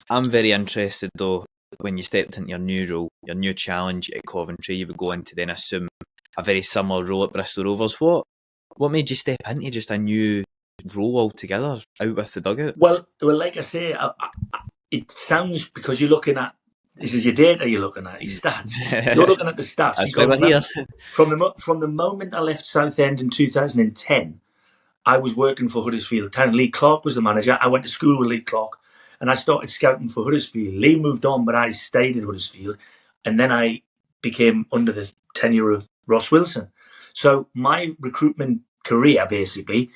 I'm very interested though, when you stepped into your new role, your new challenge at Coventry, you would go into then assume a very similar role at Bristol Rovers. What made you step into just a new role altogether, out with the dugout? Well, like I say, it sounds, because you're looking at, this is your data you're looking at, your stats. You're looking at the stats. That's why we're here. From the moment I left Southend in 2010, I was working for Huddersfield Town. Lee Clark was the manager. I went to school with Lee Clark and I started scouting for Huddersfield. Lee moved on, but I stayed at Huddersfield. And then I became under the tenure of Ross Wilson. So my recruitment career, basically,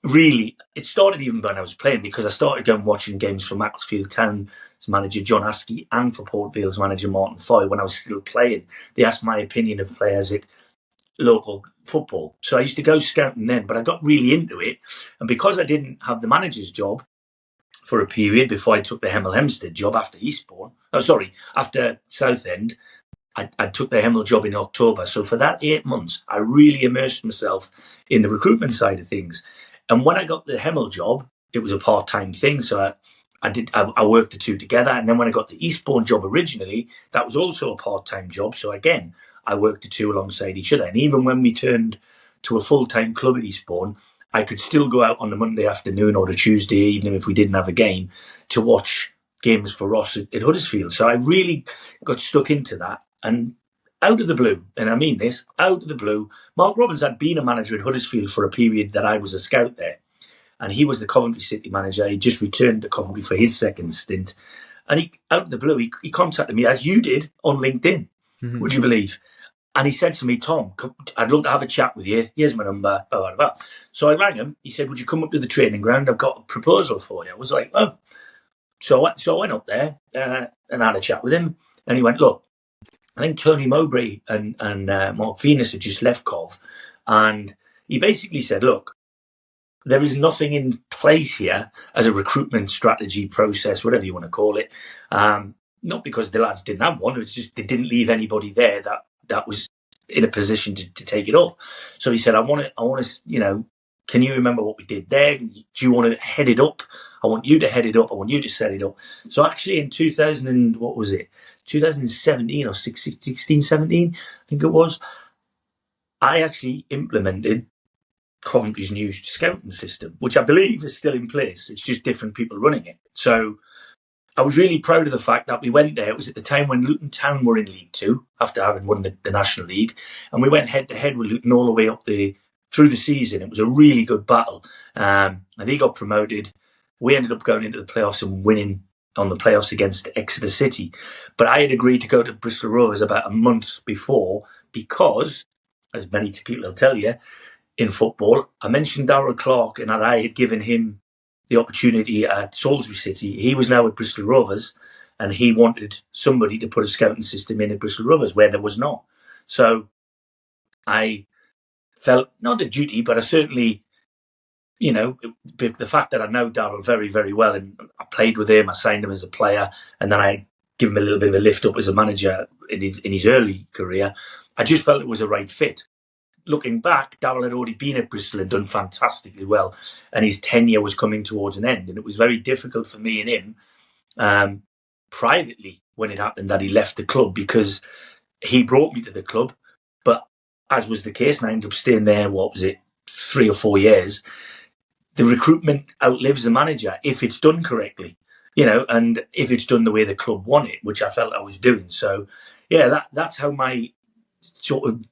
really, it started even when I was playing, because I started going watching games for Macclesfield Town's manager John Askey and for Port Vale's manager Martin Foy when I was still playing. They asked my opinion of players at local football. So I used to go scouting then, but I got really into it. And because I didn't have the manager's job for a period before I took the Hemel Hempstead job after Eastbourne. After Southend. I took the Hemel job in October. So for that 8 months, I really immersed myself in the recruitment side of things. And when I got the Hemel job, it was a part-time thing. So I worked the two together. And then when I got the Eastbourne job originally, that was also a part-time job. So again, I worked the two alongside each other. And even when we turned to a full-time club at Eastbourne, I could still go out on the Monday afternoon or the Tuesday evening if we didn't have a game to watch games for Ross at Huddersfield. So I really got stuck into that. And out of the blue, and I mean this, out of the blue, Mark Robbins had been a manager at Huddersfield for a period that I was a scout there. And he was the Coventry City manager. He just returned to Coventry for his second stint. And out of the blue, he contacted me, as you did, on LinkedIn, would you believe? And he said to me, Tom, I'd love to have a chat with you. Here's my number, blah, blah, blah. So I rang him. He said, would you come up to the training ground? I've got a proposal for you. I was like, oh. So I went up there and had a chat with him. And he went, look, I think Tony Mowbray and Mark Venus had just left Cov. And he basically said, look, there is nothing in place here as a recruitment strategy process, whatever you want to call it. Not because the lads didn't have one. It's just they didn't leave anybody there that was in a position to take it off. So he said, I want to, can you remember what we did there? Do you want to head it up? I want you to head it up. I want you to set it up. So actually in 2017 or 16, 17, I think it was, I actually implemented Coventry's new scouting system, which I believe is still in place. It's just different people running it. So I was really proud of the fact that we went there. It was at the time when Luton Town were in League Two after having won the National League. And we went head to head with Luton all the way up through the season. It was a really good battle. And they got promoted. We ended up going into the playoffs and winning on the playoffs against Exeter City. But I had agreed to go to Bristol Rovers about a month before because, as many people will tell you, in football, I mentioned Darrell Clark and that I had given him the opportunity at Salisbury City. He was now at Bristol Rovers and he wanted somebody to put a scouting system in at Bristol Rovers where there was not. So I felt not a duty, but I certainly, the fact that I know Darrell very, very well and I played with him, I signed him as a player, and then I give him a little bit of a lift up as a manager in his early career, I just felt it was a right fit. Looking back, Darrell had already been at Bristol and done fantastically well, and his tenure was coming towards an end. And it was very difficult for me and him privately when it happened that he left the club, because he brought me to the club. But as was the case, and I ended up staying there, 3 or 4 years, the recruitment outlives the manager if it's done correctly, and if it's done the way the club want it, which I felt I was doing. So, yeah, that's how my sort of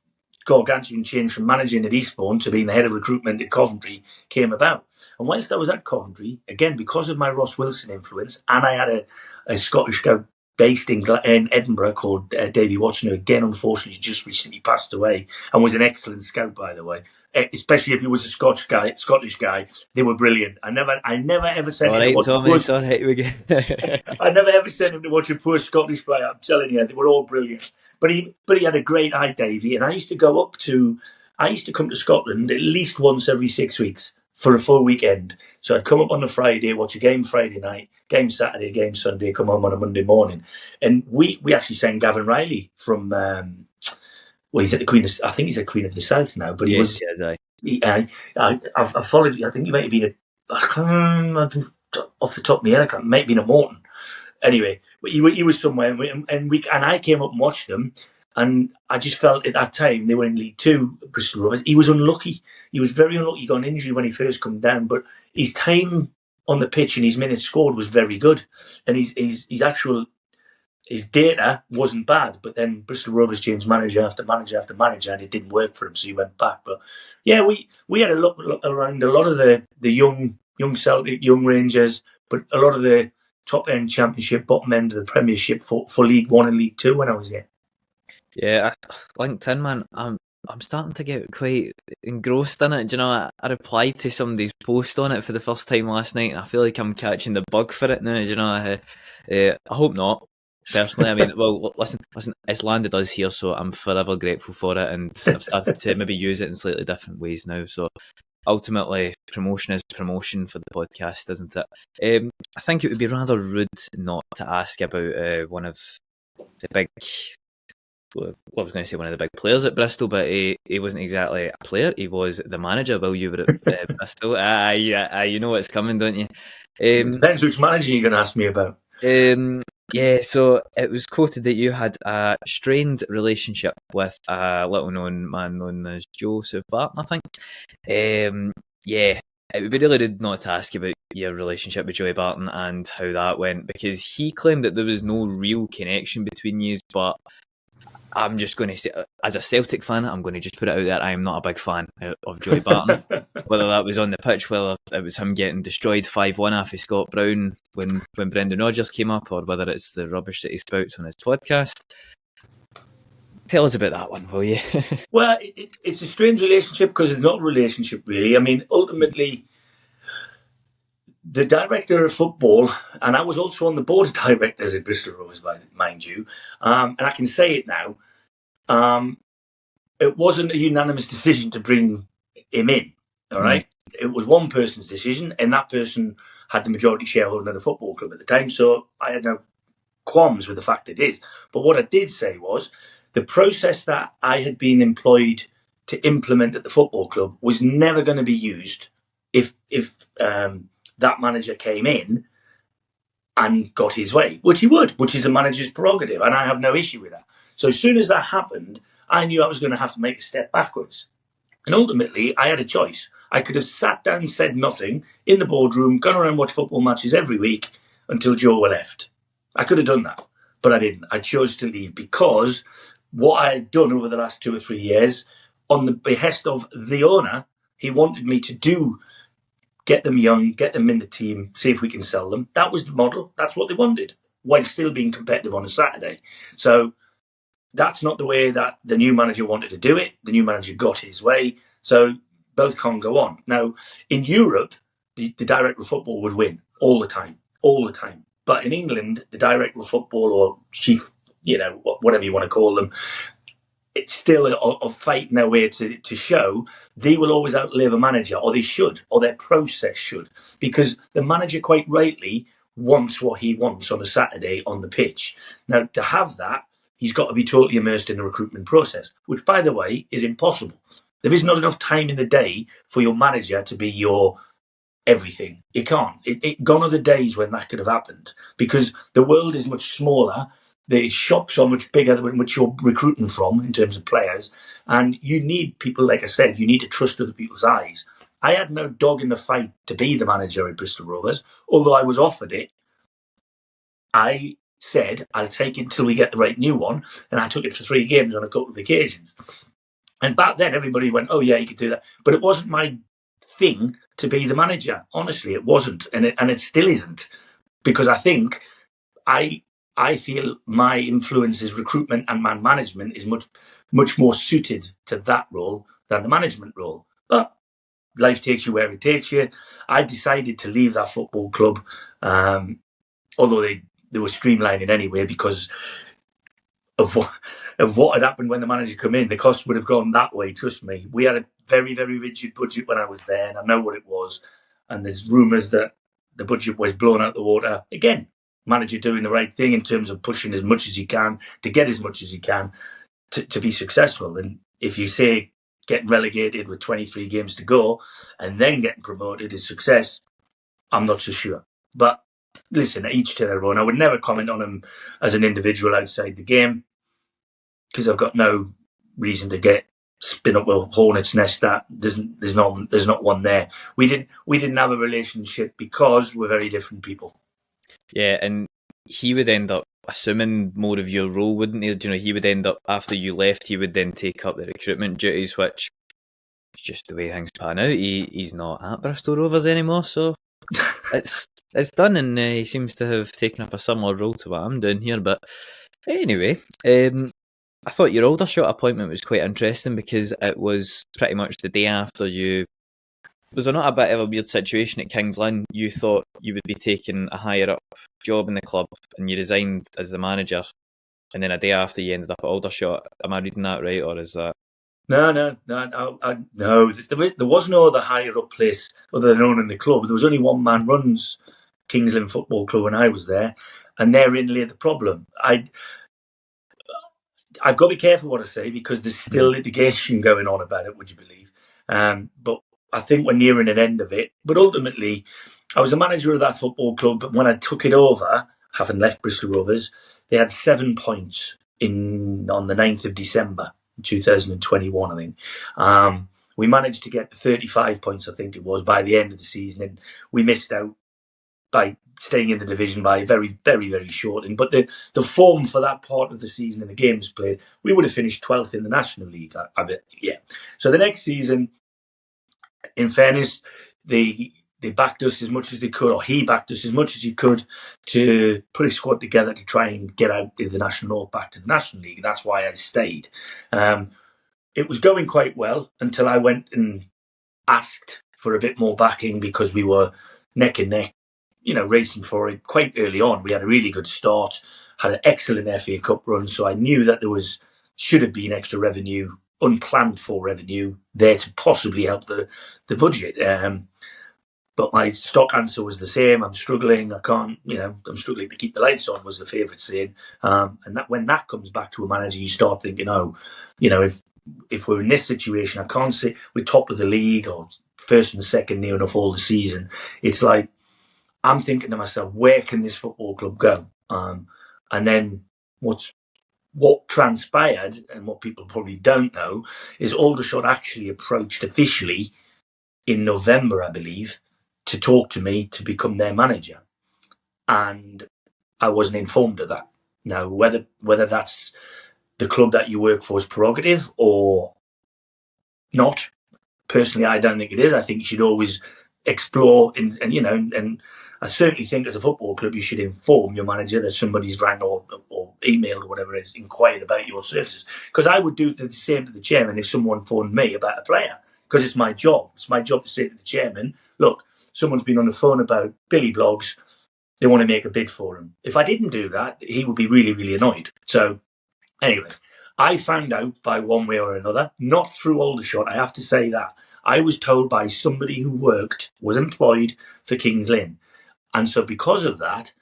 gargantuan change from managing at Eastbourne to being the head of recruitment at Coventry came about. And whilst I was at Coventry, again, because of my Ross Wilson influence, and I had a Scottish scout based in Edinburgh called Davy Watson, who again, unfortunately, just recently passed away and was an excellent scout, by the way. Especially if he was a Scottish guy, they were brilliant. I never ever sent him to watch I never ever sent him to watch a poor Scottish player. I'm telling you, they were all brilliant. But he had a great eye, Davy, and I used to come to Scotland at least once every 6 weeks for a full weekend. So I'd come up on a Friday, watch a game Friday night, game Saturday, game Sunday, come home on a Monday morning, and we actually sang Gavin Riley from. He's at the Queen. I think he's at Queen of the South now, but he was. I followed. I think he might have been off the top of my head. I might have been a Morton. Anyway, he was somewhere, and I came up and watched them, and I just felt at that time they were in League Two, Bristol Rovers. He was unlucky. He was very unlucky. He got an injury when he first come down, but his time on the pitch and his minutes scored was very good, and his data wasn't bad. But then Bristol Rovers changed manager after manager after manager, and it didn't work for him, so he went back. But yeah, we had a look around a lot of the young Celtic, young Rangers, but a lot of the top end Championship, bottom end of the Premiership for League One and League Two when I was here. Yeah, LinkedIn, man, I'm starting to get quite engrossed in it. Do you know, I replied to somebody's post on it for the first time last night, and I feel like I'm catching the bug for it now. Do you know, I hope not. Personally, I mean, well, listen, it's landed us here, so I'm forever grateful for it, and I've started to maybe use it in slightly different ways now. So ultimately, promotion is promotion for the podcast, isn't it? I think it would be rather rude not to ask about one of the big... Well, I was going to say one of the big players at Bristol, but he wasn't exactly a player. He was the manager while you were at Bristol. You know what's coming, don't you? Depends which manager you're going to ask me about. Yeah, so it was quoted that you had a strained relationship with a little-known man known as Joey Barton, I think. Yeah, it would be really rude not to ask about your relationship with Joey Barton and how that went, because he claimed that there was no real connection between you, but I'm just going to say, as a Celtic fan, I'm going to just put it out there, I am not a big fan of Joey Barton. Whether that was on the pitch, whether it was him getting destroyed 5-1 off of Scott Brown when Brendan Rodgers came up, or whether it's the rubbish that he spouts on his podcast. Tell us about that one, will you? Well, it's a strange relationship because it's not a relationship, really. I mean, ultimately, the director of football, and I was also on the board of directors at Bristol Rovers, mind you, and I can say it now, it wasn't a unanimous decision to bring him in, all right? It was one person's decision, and that person had the majority shareholding of the football club at the time, so I had no qualms with the fact it is. But what I did say was the process that I had been employed to implement at the football club was never going to be used if that manager came in and got his way, which he would, which is a manager's prerogative, and I have no issue with that. So as soon as that happened, I knew I was going to have to make a step backwards. And ultimately, I had a choice. I could have sat down and said nothing in the boardroom, gone around and watched football matches every week until Joe left. I could have done that, but I didn't. I chose to leave because what I had done over the last 2 or 3 years, on the behest of the owner, he wanted me to do, get them young, get them in the team, see if we can sell them. That was the model. That's what they wanted, while still being competitive on a Saturday. So that's not the way that the new manager wanted to do it. The new manager got his way. So both can't go on. Now, in Europe, the director of football would win all the time. But in England, the director of football or chief, whatever you want to call them, it's still a fight in their way to show they will always outlive a manager, or they should, or their process should, because the manager quite rightly wants what he wants on a Saturday on the pitch. Now, to have that, he's got to be totally immersed in the recruitment process, which, by the way, is impossible. There is not enough time in the day for your manager to be your everything. You can't. Gone are the days when that could have happened, because the world is much smaller. The shops are much bigger than which you're recruiting from in terms of players. And you need people, like I said, you need to trust other people's eyes. I had no dog in the fight to be the manager at Bristol Rovers, although I was offered it. I said, I'll take it until we get the right new one. And I took it for 3 games on a couple of occasions. And back then, everybody went, oh, yeah, you could do that. But it wasn't my thing to be the manager. Honestly, it wasn't. And it still isn't. Because I think I feel my influence is recruitment, and man management is much more suited to that role than the management role. But life takes you where it takes you. I decided to leave that football club, although they were streamlining anyway because of what had happened when the manager came in. The costs would have gone that way, trust me. We had a very, very rigid budget when I was there, and I know what it was. And there's rumours that the budget was blown out the water. Again, manager doing the right thing in terms of pushing as much as he can to get as much as he can to be successful. And if you say getting relegated with 23 games to go and then getting promoted is success, I'm not so sure. But listen, each to their own. I would never comment on him as an individual outside the game because I've got no reason to spin up a hornet's nest that there's not one there. We didn't have a relationship because we're very different people. Yeah, and he would end up assuming more of your role, wouldn't he? You know, he would end up, after you left, he would then take up the recruitment duties, which is just the way things pan out. He's not at Bristol Rovers anymore, so it's done, and he seems to have taken up a similar role to what I'm doing here. But anyway, I thought your Aldershot appointment was quite interesting because it was pretty much the day after you... Was there not a bit of a weird situation at King's Lynn? You thought you would be taking a higher up job in the club and you resigned as the manager, and then a day after you ended up at Aldershot. Am I reading that right, or is that... No. There was no other higher up place other than owning the club. There was only one man runs Kings Lynn Football Club when I was there, and therein lay the problem. I've got to be careful what I say because there's still litigation going on about it, would you believe? But I think we're nearing an end of it. But ultimately, I was a manager of that football club, but when I took it over, having left Bristol Rovers, they had 7 points on the 9th of December 2021, I think. We managed to get 35 points, I think it was, by the end of the season, and we missed out by staying in the division by very, very, very short. But the form for that part of the season and the games played, we would have finished 12th in the National League. Yeah. So the next season, in fairness, they backed us as much as they could, or he backed us as much as he could to put a squad together to try and get out of the National North back to the National League. That's why I stayed. It was going quite well until I went and asked for a bit more backing because we were neck and neck, racing for it quite early on. We had a really good start, had an excellent FA Cup run, so I knew that there should have been extra revenue, unplanned for revenue, there to possibly help the budget. But my stock answer was the same. I'm struggling. I can't, I'm struggling to keep the lights on, was the favourite saying. And that when that comes back to a manager, you start thinking, if we're in this situation, I can't say we're top of the league or first and second near enough all the season. It's like, I'm thinking to myself, where can this football club go? And then what transpired, and what people probably don't know, is Aldershot actually approached officially in November, I believe, to talk to me to become their manager. And I wasn't informed of that. Now, whether that's the club that you work for's prerogative or not, personally, I don't think it is. I think you should always explore and I certainly think as a football club you should inform your manager that somebody's rang or emailed or whatever it is, inquired about your services. Because I would do the same to the chairman if someone phoned me about a player, because it's my job. It's my job to say to the chairman, look, someone's been on the phone about Billy Bloggs, they want to make a bid for him. If I didn't do that, he would be really, really annoyed. So anyway, I found out by one way or another, not through Aldershot, I have to say that. I was told by somebody who was employed for Kings Lynn. And so because of that,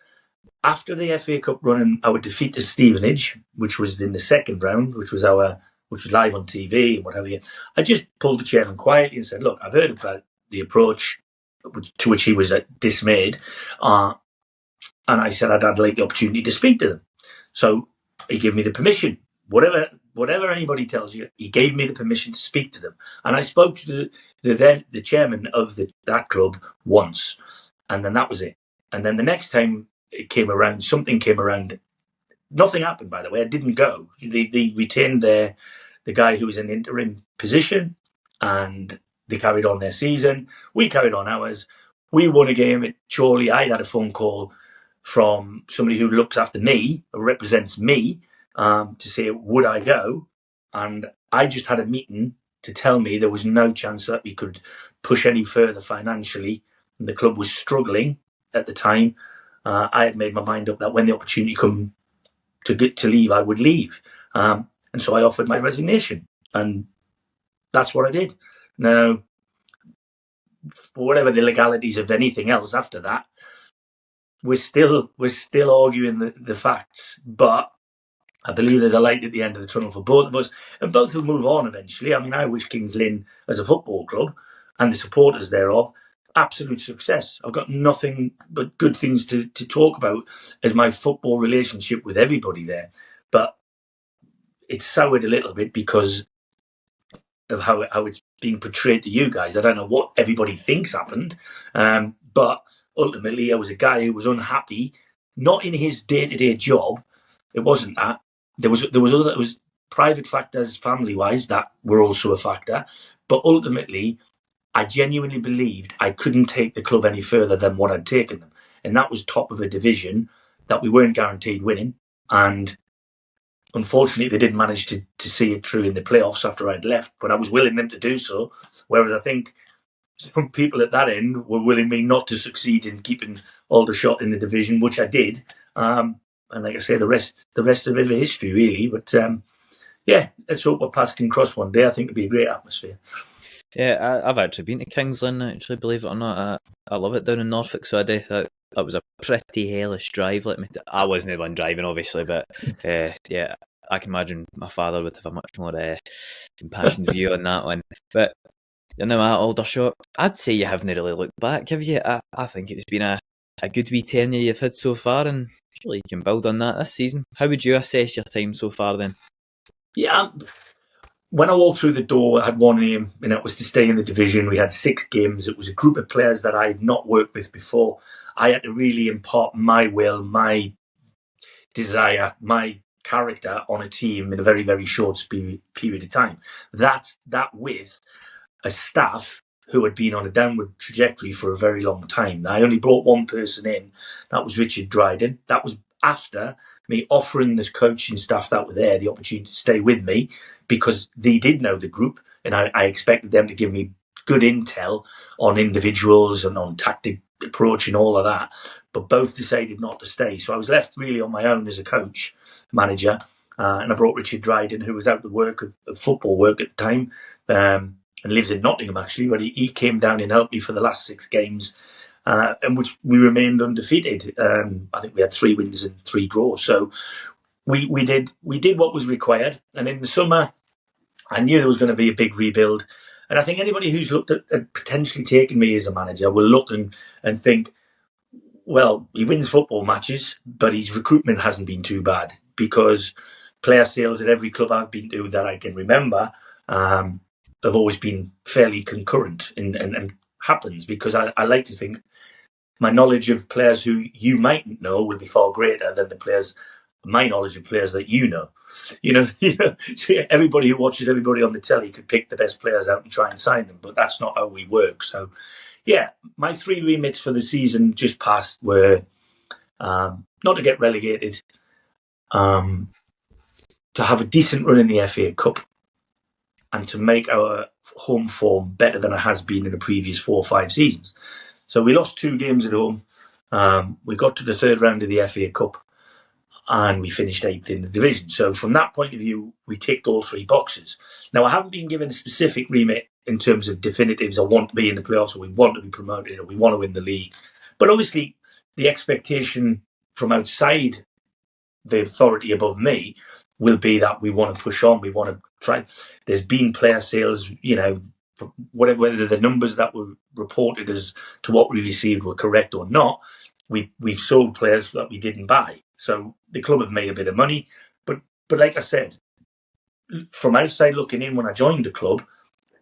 after the FA Cup run and our defeat to Stevenage, which was in the second round, which was live on TV and what have you, I just pulled the chairman quietly and said, look, I've heard about the approach, to which he was dismayed. And I said I'd like the opportunity to speak to them. So he gave me the permission. Whatever anybody tells you, he gave me the permission to speak to them. And I spoke to the chairman of that club once. And then that was it. And then the next time it came around, something came around. Nothing happened, by the way. I didn't go. They retained the guy who was in the interim position, and they carried on their season. We carried on ours. We won a game at Chorley. I had a phone call from somebody who looks after me, or represents me, to say, would I go? And I just had a meeting to tell me there was no chance that we could push any further financially. And the club was struggling at the time. I had made my mind up that when the opportunity come to leave, I would leave. And so I offered my resignation. And that's what I did. Now, for whatever the legalities of anything else after that, we're still arguing the facts. But I believe there's a light at the end of the tunnel for both of us. And both will move on eventually. I mean, I wish Kings Lynn as a football club and the supporters thereof absolute success. I've got nothing but good things to talk about as my football relationship with everybody there. But it's soured a little bit because of how it's being portrayed to you guys. I don't know what everybody thinks happened, but ultimately I was a guy who was unhappy, not in his day-to-day job. It wasn't that. There was private factors, family-wise, that were also a factor. But ultimately, I genuinely believed I couldn't take the club any further than what I'd taken them. And that was top of a division that we weren't guaranteed winning. And unfortunately, they didn't manage to see it through in the playoffs after I'd left. But I was willing them to do so. Whereas I think some people at that end were willing me not to succeed in keeping Aldershot in the division, which I did. And like I say, the rest of it is history, really. But yeah, let's hope our paths can cross one day. I think it'd be a great atmosphere. Yeah, I've actually been to Kings Lynn, actually, believe it or not. I love it down in Norfolk, so I do. That was a pretty hellish drive. I wasn't the one driving, obviously, but yeah, I can imagine my father would have a much more impassioned view on that one. But you know, at Aldershot, I'd say you haven't really looked back, have you? I think it's been a good wee tenure you've had so far, and surely you can build on that this season. How would you assess your time so far then? Yeah, when I walked through the door, I had one aim, and it was to stay in the division. We had 6 games. It was a group of players that I had not worked with before. I had to really impart my will, my desire, my character on a team in a very, very short period of time. That with a staff who had been on a downward trajectory for a very long time. I only brought one person in. That was Richard Dryden. That was after me offering the coaching staff that were there the opportunity to stay with me, because they did know the group, and I expected them to give me good intel on individuals and on tactic approach and all of that. But both decided not to stay. So I was left really on my own as a coach, manager, and I brought Richard Dryden, who was out of work, of football work at the time, and lives in Nottingham, actually, where he came down and helped me for the last 6 games, in which we remained undefeated. I think we had 3 wins and 3 draws. So we did what was required. And in the summer, I knew there was going to be a big rebuild. And I think anybody who's looked at potentially taking me as a manager will look and think, well, he wins football matches, but his recruitment hasn't been too bad, because player sales at every club I've been to that I can remember have always been fairly concurrent and happens, because I like to think my knowledge of players who you mightn't know will be far greater than my knowledge of players that you know. So everybody who watches everybody on the telly could pick the best players out and try and sign them, but that's not how we work. So, yeah, my 3 remits for the season just past were not to get relegated, to have a decent run in the FA Cup, and to make our home form better than it has been in the previous 4 or 5 seasons. So we lost 2 games at home. We got to the 3rd round of the FA Cup, and we finished 8th in the division. So from that point of view, we ticked all 3 boxes. Now, I haven't been given a specific remit in terms of definitives. I want to be in the playoffs, or we want to be promoted, or we want to win the league. But obviously, the expectation from outside the authority above me will be that we want to push on. We want to try. There's been player sales, whether the numbers that were reported as to what we received were correct or not, we've sold players that we didn't buy. So the club have made a bit of money. But like I said, from outside looking in, when I joined the club,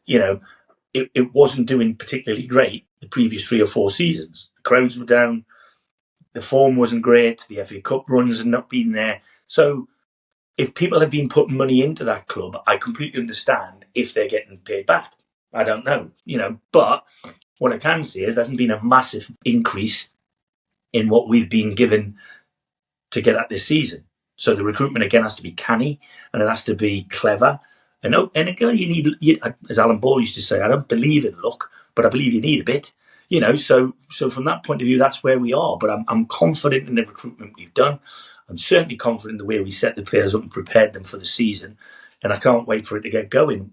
it wasn't doing particularly great the previous 3 or 4 seasons. The crowds were down. The form wasn't great. The FA Cup runs had not been there. So if people have been putting money into that club, I completely understand if they're getting paid back. I don't know, but what I can say is there hasn't been a massive increase in what we've been given to get at this season. So the recruitment, again, has to be canny, and it has to be clever. And again, you need, as Alan Ball used to say, I don't believe in luck, but I believe you need a bit. So from that point of view, that's where we are. But I'm confident in the recruitment we've done. I'm certainly confident in the way we set the players up and prepared them for the season, and I can't wait for it to get going.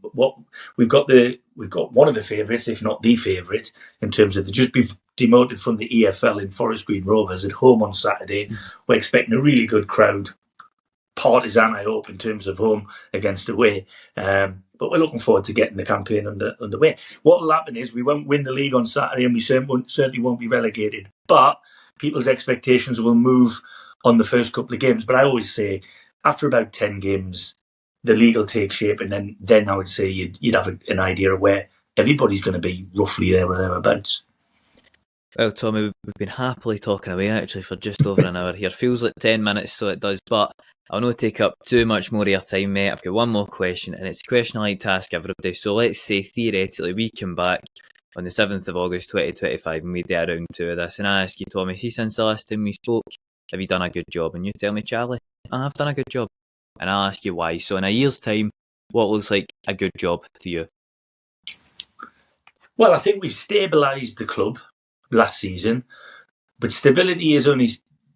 We've got one of the favourites, if not the favourite, in terms of just been demoted from the EFL in Forest Green Rovers at home on Saturday. We're expecting a really good crowd, partisan, I hope, in terms of home against away. But we're looking forward to getting the campaign underway. What will happen is we won't win the league on Saturday, and we certainly won't be relegated. But people's expectations will move on the first couple of games. But I always say, after about 10 games, the league will take shape, and then I would say you'd have an idea of where everybody's going to be roughly there or thereabouts. Well, Tommy, we've been happily talking away actually for just over an hour here. Feels like 10 minutes, so it does, but I'll not take up too much more of your time, mate. I've got one more question, and it's a question I like to ask everybody. So let's say, theoretically, we come back on the 7th of August 2025 and we do a round 2 of this, and I ask you, Tommy, see, since the last time we spoke, have you done a good job? And you tell me, Charlie, I have done a good job. And I'll ask you why. So in a year's time, what looks like a good job to you? Well, I think we've stabilised the club last season, but stability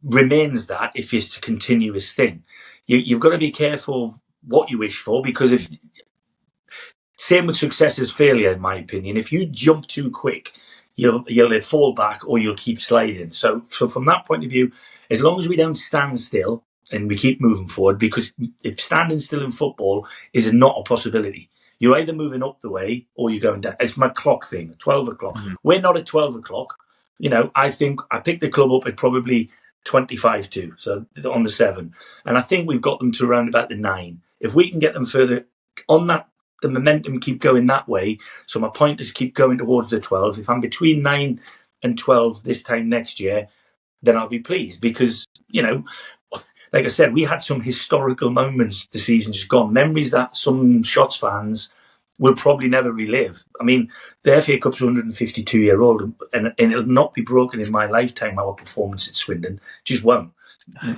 remains that if it's a continuous thing. You've got to be careful what you wish for, because if same with success as failure, in my opinion. If you jump too quick, you'll fall back or you'll keep sliding. So from that point of view, as long as we don't stand still and we keep moving forward, because if standing still in football is not a possibility. You're either moving up the way or you're going down. It's my clock thing, 12 o'clock. Mm-hmm. We're not at 12 o'clock. You know, I think I picked the club up at probably 25-2, so on the 7. And I think we've got them to around about the 9. If we can get them further on that, the momentum keep going that way, so my pointers keep going towards the 12. If I'm between 9 and 12 this time next year, then I'll be pleased, because, you know, like I said, we had some historical moments the season just gone, memories that some Shots fans will probably never relive. I mean, the FA Cup's 152-year-old, and it'll not be broken in my lifetime, our performance at Swindon. Just won't.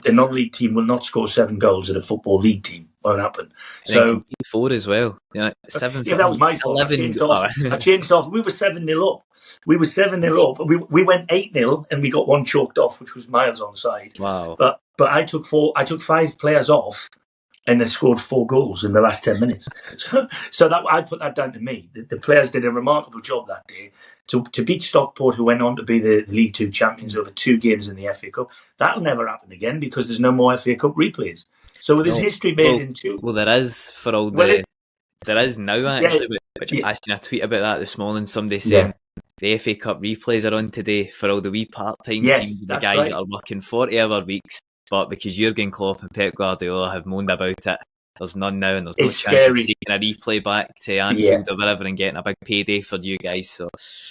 A non-league team will not score 7 goals at a Football League team. Won't happen. So 4 as well. Yeah, 7. Yeah, that was my fault. 11. I changed off. We were 7-0 up. We went 8-0 and we got one choked off, which was Miles onside. Wow. But I took 5 players off, and they scored 4 goals in the last 10 minutes. So that I put that down to me. The players did a remarkable job that day to beat Stockport, who went on to be the League 2 champions over 2 games in the FA Cup. That'll never happen again because there's no more FA Cup replays. So there's history made into. Well, there is for all the. There is now actually. I seen a tweet about that this morning. Somebody saying the FA Cup replays are on today for all the wee part-time teams, the guys that are working 40-hour weeks. But because Jurgen Klopp and Pep Guardiola have moaned about it, there's none now, and there's no chance of taking a replay back to Anfield or wherever and getting a big payday for you guys. So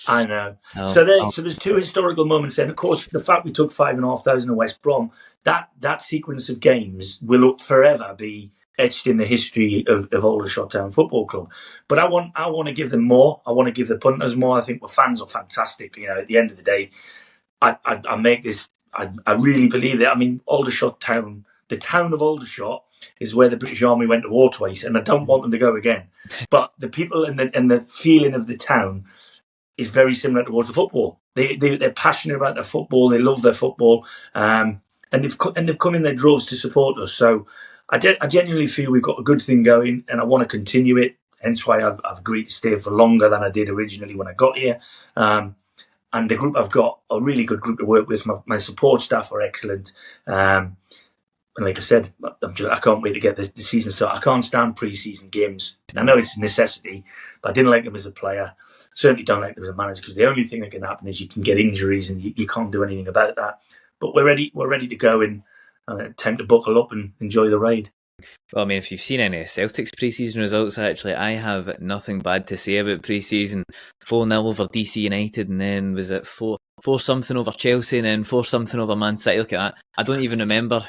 I know. So there's 2 historical moments then. Of course, the fact we took 5,500 at West Brom, that sequence of games will forever be etched in the history of Aldershot Town Football Club. But I want to give them more. I want to give the punters more. I think the fans are fantastic. You know, at the end of the day, I make this. I really believe that. I mean, Aldershot Town, the town of Aldershot, is where the British Army went to war twice, and I don't want them to go again. But the people and the feeling of the town is very similar towards the football. They're passionate about their football. They love their football, and they've come in their droves to support us. So I genuinely feel we've got a good thing going, and I want to continue it. Hence why I've agreed to stay for longer than I did originally when I got here. And the group I've got, a really good group to work with. My support staff are excellent. And like I said, I can't wait to get the season started. I can't stand pre-season games. I know it's a necessity, but I didn't like them as a player. Certainly don't like them as a manager, because the only thing that can happen is you can get injuries and you can't do anything about that. But we're ready to go, and time to buckle up and enjoy the ride. Well, I mean, if you've seen any Celtic's pre-season results, actually, I have nothing bad to say about pre-season. 4-0 over DC United, and then was it 4-something over Chelsea, and then 4-something over Man City. Look at that. I don't even remember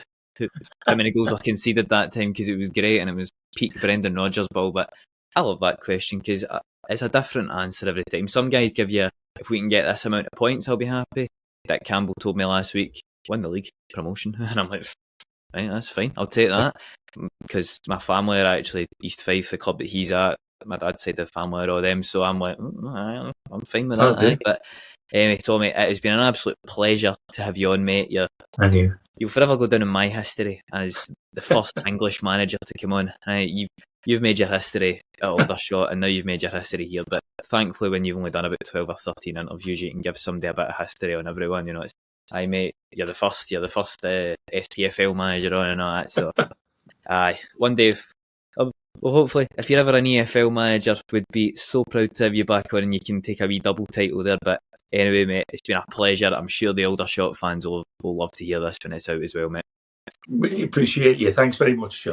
how many goals were conceded that time, because it was great and it was peak Brendan Rodgers ball. But I love that question because it's a different answer every time. Some guys give you, if we can get this amount of points, I'll be happy. Dick Campbell told me last week, win the league, promotion. And I'm like, right, that's fine, I'll take that. Because my family are actually East Fife, the club that he's at. My dad's side of the family are all them, so I'm like, I'm fine with that. But he told me, it has been an absolute pleasure to have you on, mate. And you'll forever go down in my history as the first English manager to come on. You've made your history at Aldershot, and now you've made your history here. But thankfully, when you've only done about 12 or 13 interviews, you can give somebody a bit of history on everyone. You know, it's, mate, you're the first SPFL manager on and all that. So, one day, well, hopefully, if you're ever an EFL manager, we'd be so proud to have you back on, and you can take a wee double title there. But anyway, mate, it's been a pleasure. I'm sure the Aldershot fans will love to hear this when it's out as well, mate. Really appreciate you. Thanks very much, Sean.